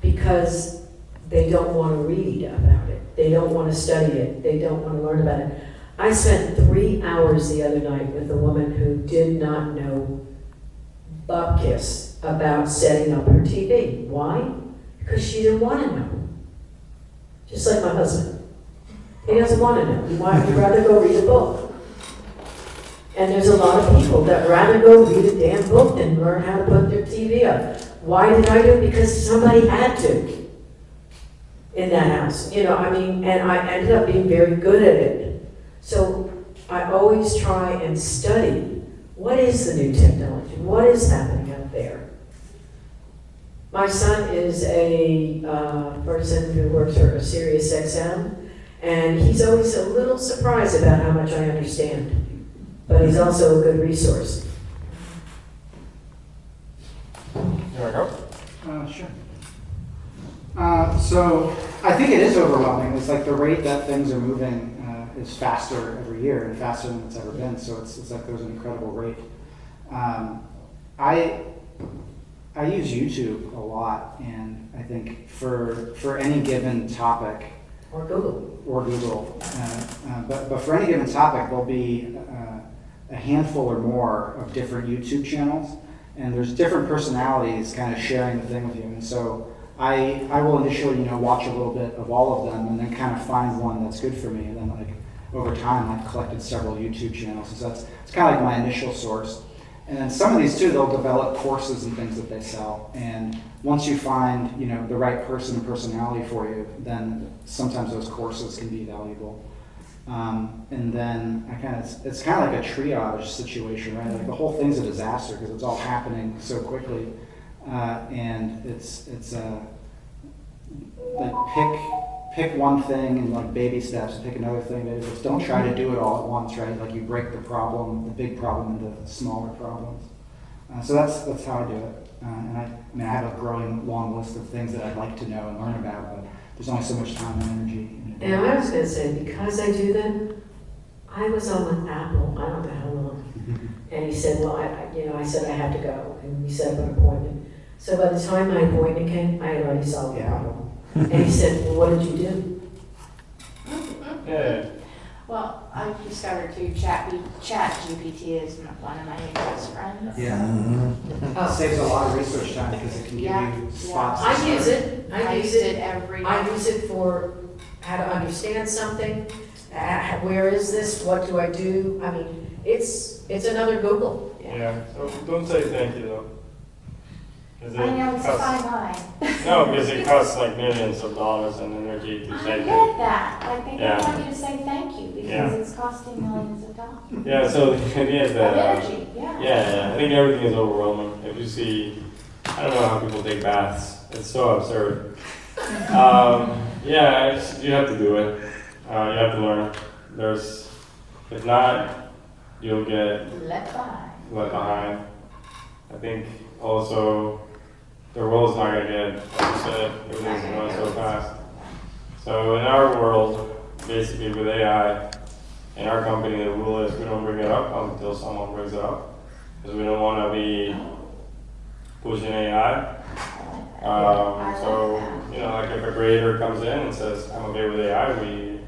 because they don't want to read about it. They don't want to study it. They don't want to learn about it. I spent 3 hours the other night with a woman who did not know bupkis about setting up her TV. Why? Because she didn't want to know. Just like my husband. He doesn't want to know. He'd rather go read a book. And there's a lot of people that rather go read a damn book than learn how to put their TV up. Why did I do it? Because somebody had to in that house. And I ended up being very good at it. So I always try and study what is the new technology? What is happening out there? My son is a person who works for Sirius XM, and he's always a little surprised about how much I understand. But he's also a good resource. You want to go? Sure. So I think it is overwhelming. It's like the rate that things are moving is faster every year and faster than it's ever been. So it's like there's an incredible rate. I use YouTube a lot, and I think for any given topic, Or Google. But for any given topic, there'll be a handful or more of different YouTube channels, and there's different personalities kind of sharing the thing with you. And so I will initially, watch a little bit of all of them, and then kind of find one that's good for me. And then, over time, I've collected several YouTube channels. So it's kind of like my initial source. And then some of these too, they'll develop courses and things that they sell. And once you find, the right person and personality for you, then sometimes those courses can be valuable. And then it's kind of like a triage situation, right? Like the whole thing's a disaster because it's all happening so quickly. And it's pick one thing and like baby steps, and pick another thing. Baby steps. Don't try to do it all at once, right? Like you break the big problem into smaller problems. So that's how I do it. And I have a growing long list of things that I'd like to know and learn about, but there's only so much time and energy. And I was going to say, because I do them, I was on with Apple, I don't know how long. And he said, well, I said I had to go, and we set up an appointment. So by the time my appointment came, I had already solved the problem. And he said, well, what did you do? Yeah. Well, I've discovered too, ChatGPT is one of my new best friends. Yeah. It saves a lot of research time because it can give you spots. I use it. I use it every day. I use it for how to understand something. Where is this? What do I do? I mean, it's another Google. Yeah. So don't say thank you though. I know, it's a fine line. No, because it costs like millions of dollars in energy to I say get thank you. that. I think Yeah. I want you to say thank you because it's costing millions of dollars. Yeah, so the idea is that, Energy, yeah. yeah, I think everything is overwhelming. If you see, I don't know how people take baths. It's so absurd. You have to do it. You have to learn. If not, you'll get Left behind. left behind. I think also the world's not going to get, like you said, everything's going so fast. So in our world, basically with AI, in our company, the rule is we don't bring it up until someone brings it up. Because we don't want to be pushing AI. Like if a creator comes in and says, I'm okay with AI, we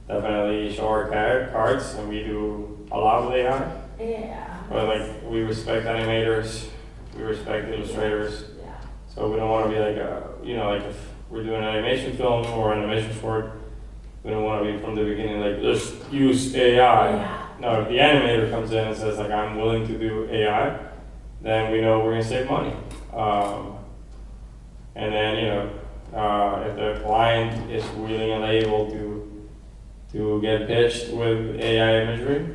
definitely show our cards and we do a lot with AI. Yeah. But we respect animators, we respect illustrators. Yeah. So we don't want to be if we're doing an animation film or animation short, we don't want to be from the beginning let's use AI. Yeah. No, if the animator comes in and says I'm willing to do AI, then we know we're going to save money. And then if the client is willing and able to get pitched with AI imagery,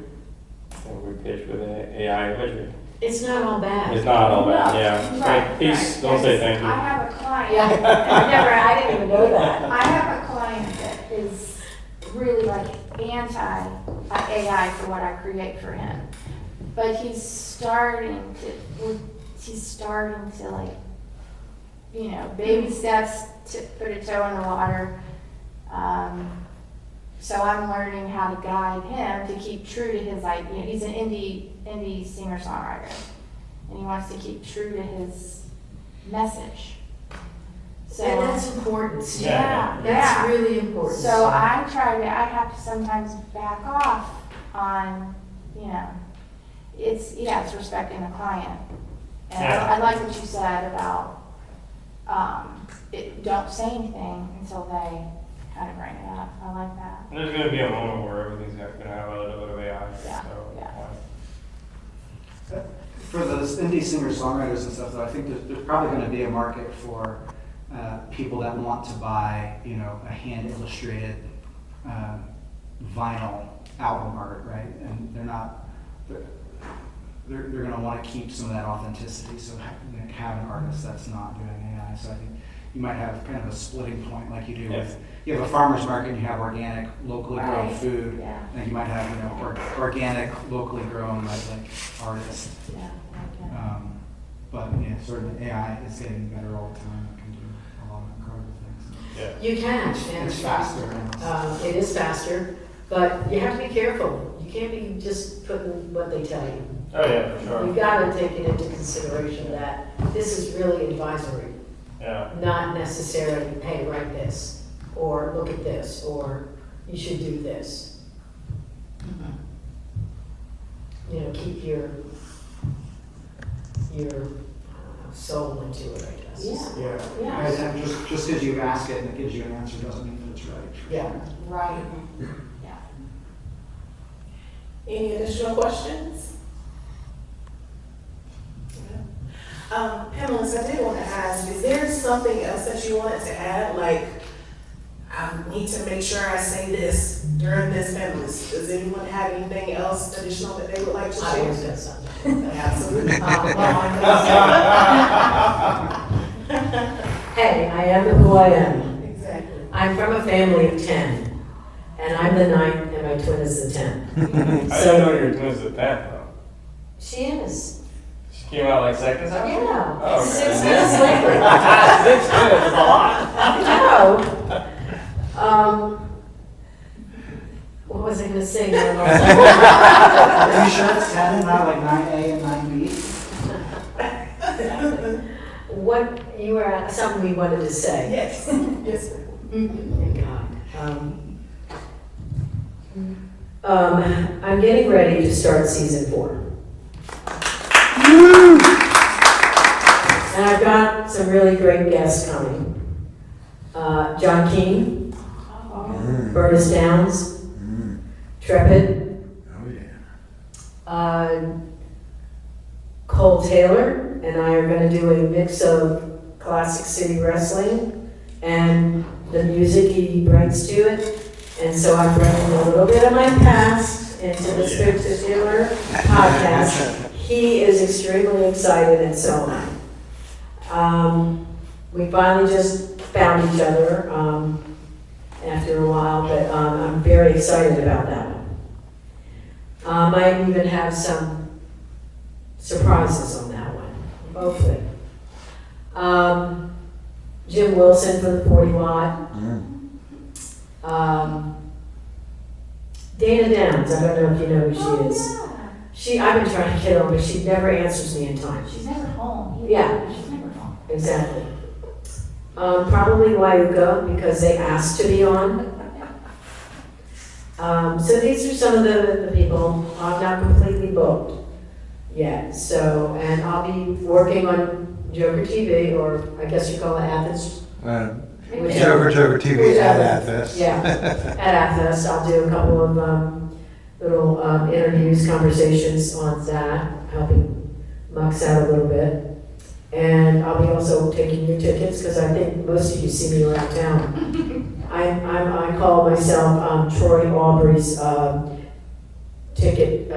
then we pitch with AI imagery. It's not all bad. It's not all bad, No, yeah. right, Please don't say thank you. I have a client. I didn't even know that. I have a client that is really anti-AI for what I create for him. But he's starting to baby steps to put a toe in the water. So I'm learning how to guide him to keep true to his idea. He's an indie singer-songwriter, and he wants to keep true to his message. So, And that's important. yeah, That's really important. So I have to sometimes back off on, it's respecting the client. And Yeah. I like what you said about, don't say anything until they kind of bring it up. I like that. And there's gonna be a moment where everything's gonna have a little bit of AI, Yeah, so. yeah. For those indie singer-songwriters and stuff, though, I think there's probably going to be a market for people that want to buy, a hand-illustrated vinyl album art, right? And they're going to want to keep some of that authenticity. So have an artist that's not doing AI. So I think you might have kind of a splitting point, like you do with you have a farmer's market and you have organic, locally grown Right. food, Yeah. and you might have organic, locally grown like artists. Yeah, But sort of AI is getting better all the time. It can do a lot of incredible things. Yeah. You can, It's faster. it is faster, but you have to be careful. You can't be just putting what they tell you. Oh, yeah, for sure. You gotta take it into consideration that this is really advisory, Yeah. not necessarily, hey, write this, or look at this, or you should do this. Keep your soul into it, I guess. Yeah. Yeah. And just because you ask it and it gives you an answer doesn't mean that it's right. Yeah. right. Yeah. Any additional questions? Panelists, I did want to ask, is there something else that you wanted to add? Like, I need to make sure I say this during this panelist. Does anyone have anything else additional that they would like to I always share? got something. Absolutely. Hey, I am who I am. Exactly. I'm from a family of 10, and I'm the 9th, and my twin is the 10th. I didn't know your twin was the 10th, though. She is. She came out like seconds after? Yeah. Oh, okay. 6 minutes later. 6 minutes is a lot. No. What was I going to say? Are you sure it's 10 and not like 9A and 9B? What you were something we wanted to say. Yes. Yes, sir. Thank God. I'm getting ready to start season 4. And I've got some really great guests coming. John Keane, Bertus Downs, Trepid, Cole Taylor, and I are going to do a mix of classic city wrestling and the music he brings to it. And so I'm bringing a little bit of my past into this particular podcast. He is extremely excited, and so am I. We finally just found each other after a while, but I'm very excited about that one. I even have some surprises on that one, hopefully. Jim Wilson for the 40 Watt. Dana Downs, I don't know if you know who she is. I've been trying to get her, but she never answers me in time. She's never home. Yeah. She's never home. Exactly. Probably Wyuka, because they asked to be on. So these are some of the people. I'm not completely booked yet. So, and I'll be working on Joker TV, or I guess you call it Athens. JOKERJOKErtv at Athens. Yeah, at Athens. I'll do a couple of little interviews, conversations on that, helping Mux out a little bit. And I'll be also taking your tickets, because I think most of you see me around town. I call myself Troy Aubrey's ticket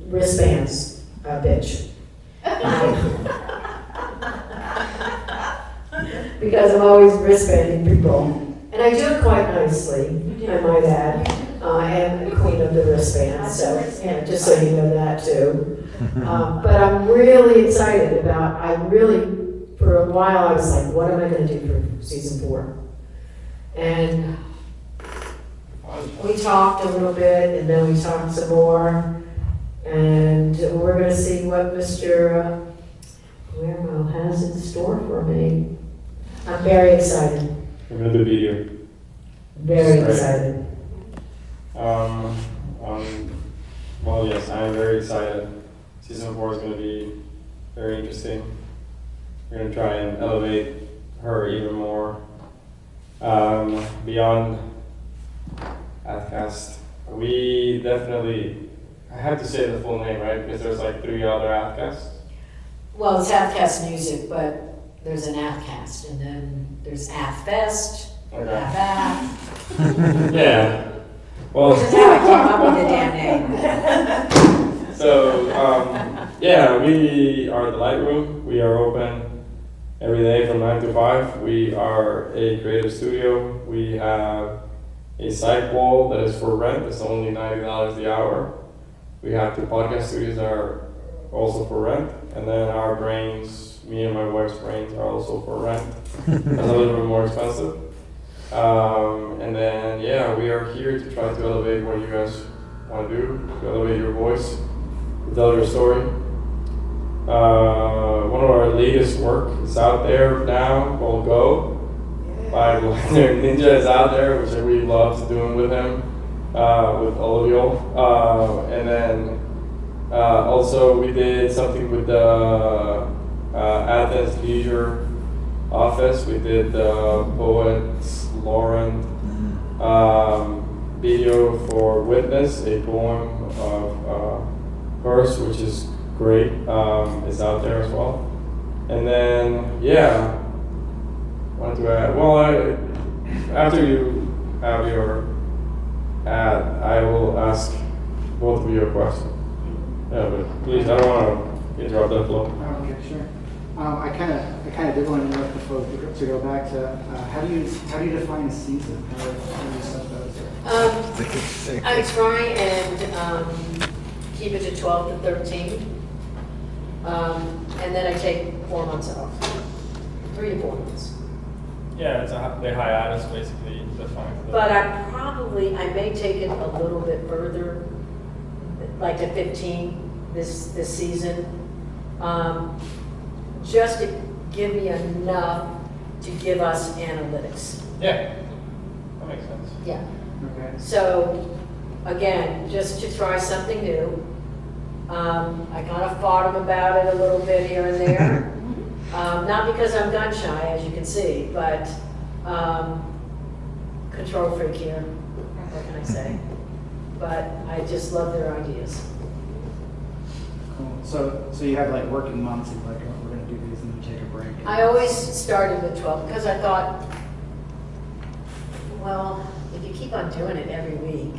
wristbands bitch. Because I'm always wristbanding people. And I do it quite nicely, I might add. I am the queen of the wristband, so just so you know that too. But I'm really excited about, for a while I was like, what am I going to do for season 4? And we talked a little bit, and then we talked some more, and we're going to see what Mr. Guillermo has in store for me. I'm very excited. We're gonna do video. Very Great. excited. Well, yes, I am very excited. Season 4 is gonna be very interesting. We're gonna try and elevate her even more. Beyond Athcast, we definitely, I have to say the full name, right? Because there's like 3 other Athcasts. Well, it's Athcast Music, but there's an Athcast, and then there's Athfest, Okay. Ath. Yeah. Well, This is how I came up with the damn name. so, yeah, we are the Lightroom. We are open every day from 9 to 5. We are a creative studio. We have a site wall that is for rent. It's only $90 the hour. We have 2 podcast studios that are also for rent. And then our brains, me and my wife's brains, are also for rent. That's a little bit more expensive. And then, yeah, we are here to try to elevate what you guys want to do, to elevate your voice, to tell your story. One of our latest work is out there now called Go by Ninja is out there, which I really love doing with him, with all of y'all. And then also we did something with the Athens Leisure Office. We did the Poets Lauren video for Witness, a poem of hers, which is great. It's out there as well. And then, yeah, wanted to add, well, after you have your ad, I will ask both of you a question. Yeah, but please, I don't want to interrupt that flow. Okay, sure. I kind of did want to interrupt the flow to go back to how do you define a season? How do you set those? I try and keep it to 12 to 13. And then I take 4 months off. 3 to 4 months. Yeah, it's the hiatus basically defines. But I may take it a little bit further, like to 15 this season, just to give me enough to give us analytics. Yeah, that makes sense. Yeah. Okay. So, again, just to try something new. I kind of fought him about it a little bit here and there. Not because I'm gun shy, as you can see, but control freak here. What can I say? But I just love their ideas. Cool. So you have like working months of like, oh, we're going to do these and then you take a break. I always started with 12 because I thought, well, if you keep on doing it every week,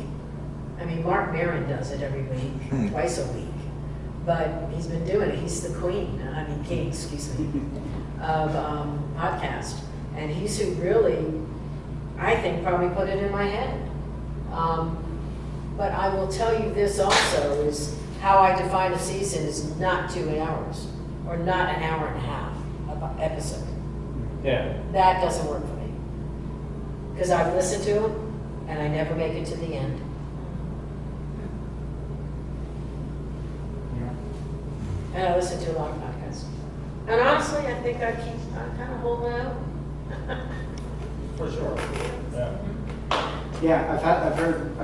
I mean, Mark Maron does it every week, twice a week, but he's been doing it. He's the king, excuse me, of podcast. And he's who really, I think, probably put it in my head. But I will tell you this also is how I define a season is not 2 hours or not an hour and a half of episode. Yeah. That doesn't work for me. Because I've listened to them and I never make it to the end. Yeah. And I listen to a lot of podcasts. And honestly, I think I kind of hold my own. For sure. Yeah. Yeah, I've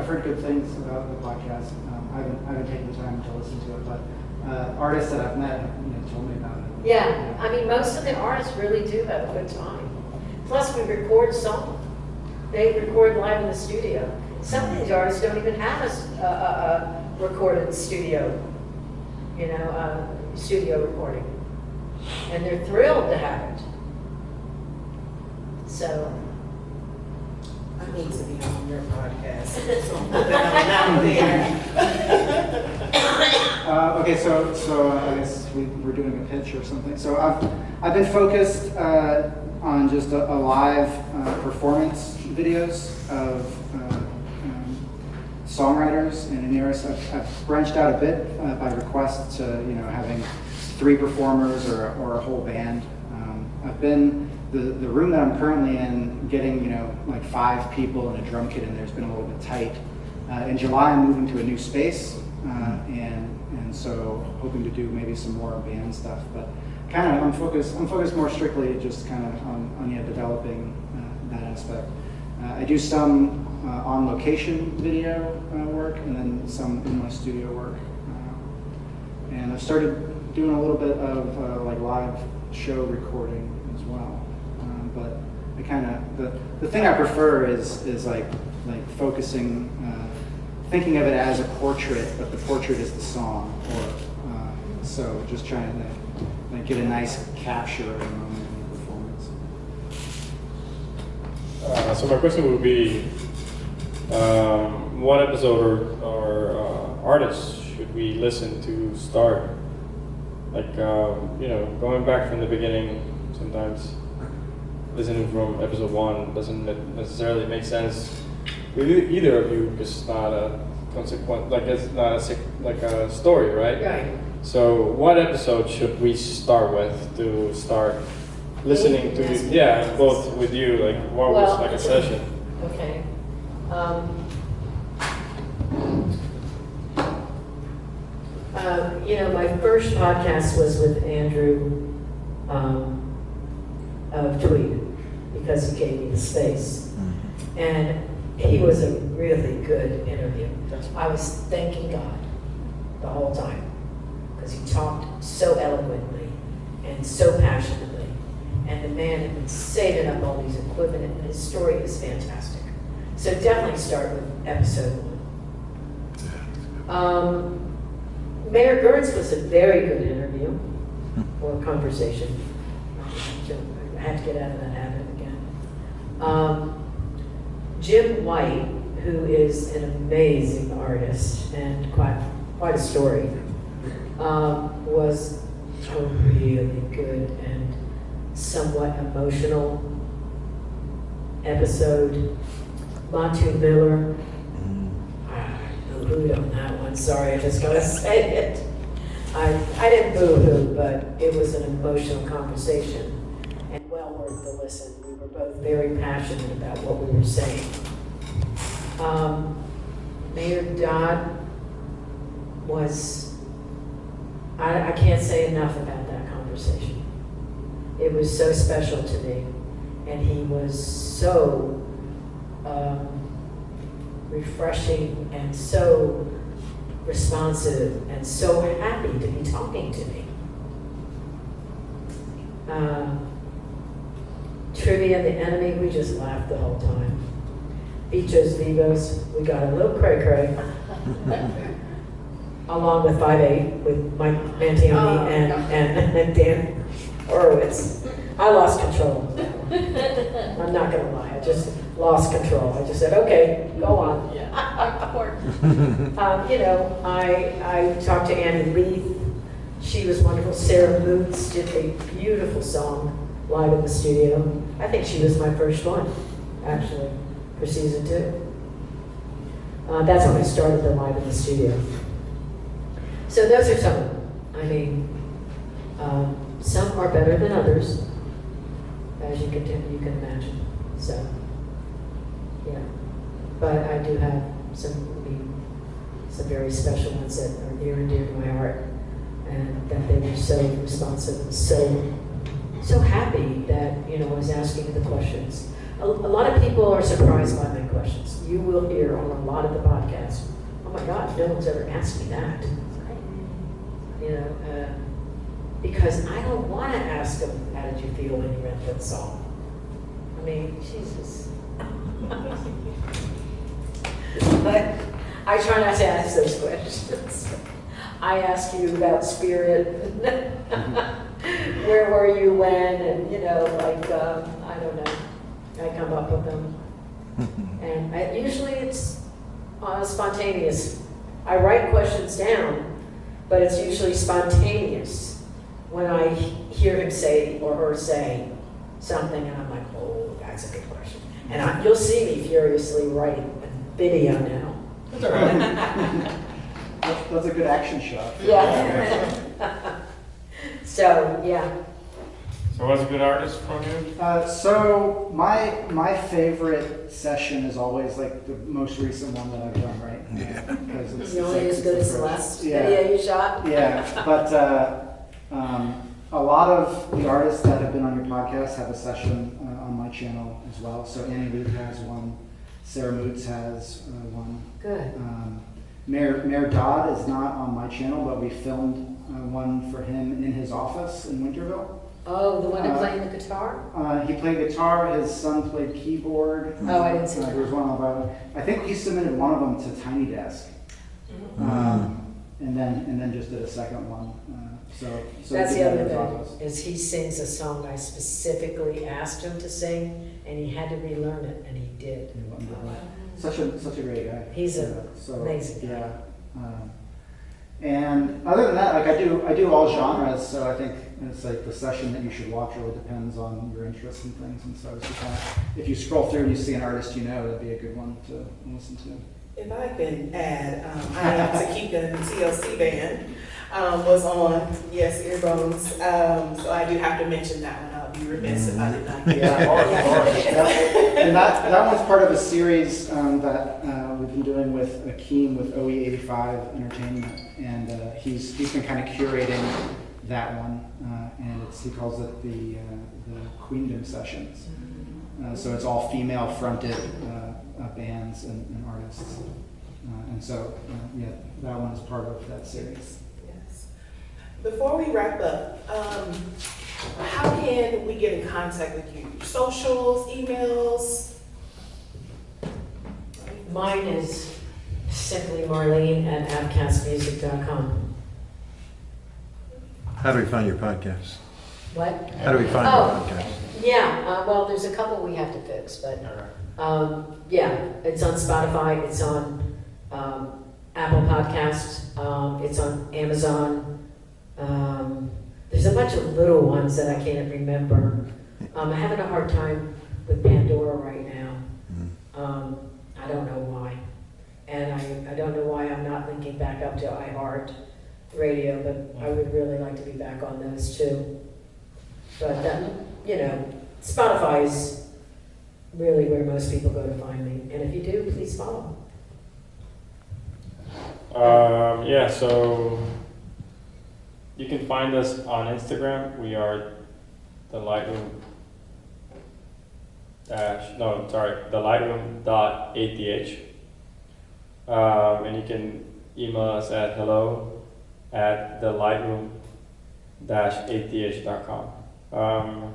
heard good things about the podcast. I haven't taken the time to listen to it, but artists that I've met have told me about it. Yeah, I mean, most of the artists really do have a good time. Plus, we record songs. They record live in the studio. Some of these artists don't even have a recorded studio, studio recording. And they're thrilled to have it. So. I need to be on your podcast. So I'm there. Okay, so I guess we're doing a pitch or something. So I've been focused on just a live performance videos of songwriters and artists. I've branched out a bit by request to having 3 performers or a whole band. I've been the room that I'm currently in, getting like 5 people and a drum kit in there has been a little bit tight. In July, I'm moving to a new space, and so hoping to do maybe some more band stuff. But I'm focused more strictly just kind of on developing that aspect. I do some on location video work and then some in my studio work. And I've started doing a little bit of like live show recording as well. But I kind of, the thing I prefer is like focusing, thinking of it as a portrait, but the portrait is the song. So just trying to like get a nice capture of a moment in the performance. So my question would be, what episode or artist should we listen to start? Like, going back from the beginning, sometimes listening from episode 1 doesn't necessarily make sense with either of you, because it's not a consequence, like it's not a story, right? Right. So what episode should we start with to start listening to? Yeah, both with you, like what was like a session? Okay. My first podcast was with Andrew of Tweed, because he gave me the space. And he was a really good interview. I was thanking God the whole time, because he talked so eloquently and so passionately. And the man had been saving up all these equipment, and his story is fantastic. So definitely start with episode 1. Mayor Gertz was a very good interview or conversation. I have to get out of that habit again. Jim White, who is an amazing artist and quite a story, was a really good and somewhat emotional episode. Montu Miller, I boohooed on that one. Sorry, I just gotta say it. I didn't boo-hoo, but it was an emotional conversation and well worth the listen. We were both very passionate about what we were saying. Mayor Dodd was, I can't say enough about that conversation. It was so special to me, and he was so refreshing and so responsive and so happy to be talking to me. Trivia and the Enemy, we just laughed the whole time. Bichos Vivos, we got a little cray-cray. Along with 5'8", with Mike Mantioni and Dan Horowitz. I lost control. I'm not gonna lie, I just lost control. I just said, okay, go on. I talked to Annie Leith. She was wonderful. Sarah Boots did a beautiful song live in the studio. I think she was my first one, actually, for season 2. That's when I started the live in the studio. So those are some of them. I mean, some are better than others, as you can imagine. So, yeah. But I do have some very special ones that are near and dear to my heart, and that they were so responsive and so happy that, I was asking the questions. A lot of people are surprised by my questions. You will hear on a lot of the podcasts, oh my God, no one's ever asked me that. Because I don't want to ask them, how did you feel when you read that song? I mean, Jesus. But I try not to ask those questions. I ask you about spirit. Where were you when? And, I don't know. I come up with them. And usually it's spontaneous. I write questions down, but it's usually spontaneous when I hear him say or her say something, and I'm like, oh, that's a good question. And you'll see me furiously writing a video now. That's all right. That's a good action shot. Yeah. So, yeah. So what's a good artist from you? So my favorite session is always like the most recent one that I've done, right? Yeah. Because You're only as good as the last Yeah. video you shot? Yeah, but A lot of the artists that have been on your podcast have a session on my channel as well. So Annie Luke has one, Sarah Moots has one. Good. Mayor Dodd is not on my channel, but we filmed one for him in his office in Winterville. Oh, the one that playing the guitar? He played guitar, his son played keyboard. Oh, I didn't see that. There was one of I think he submitted one of them to Tiny Desk. And then just did a second one. So That's he the did other his office. thing, is he sings a song I specifically asked him to sing, and he had to relearn it, and he did. Such a great guy. He's So, amazing guy. Yeah. And other than that, like I do all genres, so I think it's like the session that you should watch really depends on your interests and things. And so it's just kind of, if you scroll through and you see an artist you know, that'd be a good one to listen to. If I can add, I am Athica, TLC band, was on, yes, Earbones. So I do have to mention that one. I'll be remiss if I did not. And that one's part of a series that we've been doing with Akeem with OE85 Entertainment, and he's been kind of curating that one, and he calls it the Queendom Sessions. So it's all female-fronted bands and artists, and so yeah, that one is part of that series. Yes. Before we wrap up, how can we get in contact with you? Socials, emails? Mine is simply Marlene at Athcastmusic.com. How do we find your podcast? What? How do we find your podcast? Yeah, well, there's a couple we have to fix, but yeah, it's on Spotify, it's on Apple Podcasts, it's on Amazon. There's a bunch of little ones that I can't remember. I'm having a hard time with Pandora right now. I don't know why. And I don't know why I'm not linking back up to iHeart Radio, but I would really like to be back on those too. But, Spotify is really where most people go to find me. And if you do, please follow. Yeah, so you can find us on Instagram. We are the Lightroom the Lightroom.ath. And you can email us at hello@thelightroom-ath.com.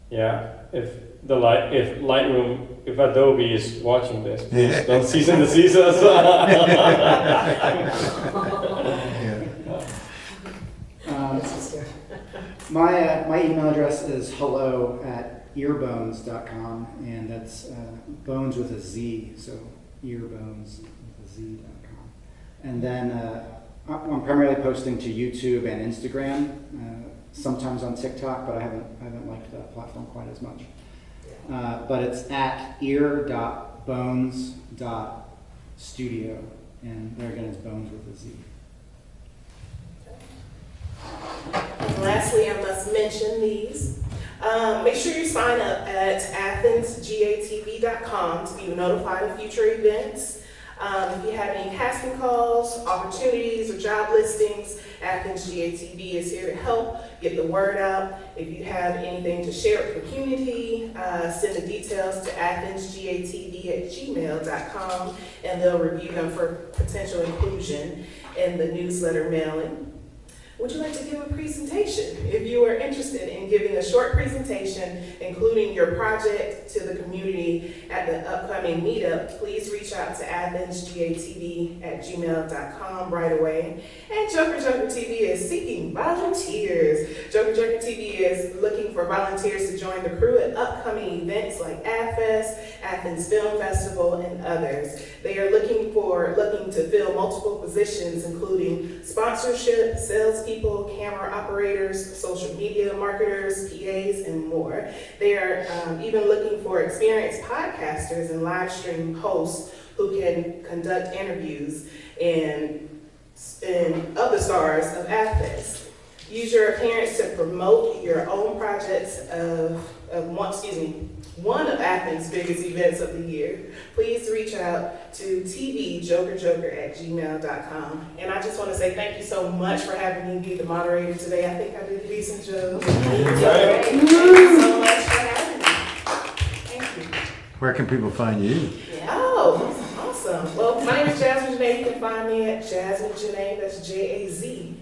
Yeah, if Lightroom, if Adobe is watching this, please don't cease and desist us. My email address is hello@earbones.com, and that's bones with a Z, so earbones with a Z.com. And then I'm primarily posting to YouTube and Instagram, sometimes on TikTok, but I haven't liked that platform quite as much. But it's at ear.bones.studio, and there again is bones with a Z. And lastly, I must mention these. Make sure you sign up at AthensGATV.com to be notified of future events. If you have any casting calls, opportunities, or job listings, AthensGATV is here to help get the word out. If you have anything to share with the community, send the details to AthensGATV@gmail.com, and they'll review them for potential inclusion in the newsletter mailing. Would you like to give a presentation? If you are interested in giving a short presentation, including your project to the community at the upcoming meetup, please reach out to AthensGATV@gmail.com right away. And JOKERJOKERtv is seeking volunteers. JOKERJOKERtv is looking for volunteers to join the crew at upcoming events like AdFest, Athens Film Festival, and others. They are looking to fill multiple positions, including sponsorship, salespeople, camera operators, social media marketers, PAs, and more. They are even looking for experienced podcasters and live stream hosts who can conduct interviews and other stars of Athens. Use your appearance to promote your own projects of one of Athens' biggest events of the year, please reach out to tvjokerjoker@gmail.com. And I just want to say thank you so much for having me be the moderator today. I think I did a decent job. Thank you so much for having me. Thank you. Where can people find you? Oh, awesome. Well, my name is Jazmin Janay. You can find me at Jazmin Janay. That's JAZMIN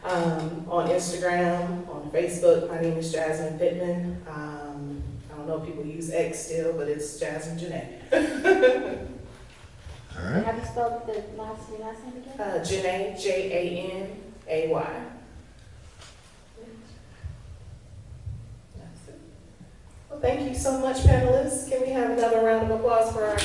on Instagram, on Facebook. My name is Jazmin Pittman. I don't know if people use X still, but it's Jazmin Janay. All right. Have you spelled your last name again? Janay, Janay. That's it. Well, thank you so much, panelists. Can we have another round of applause for our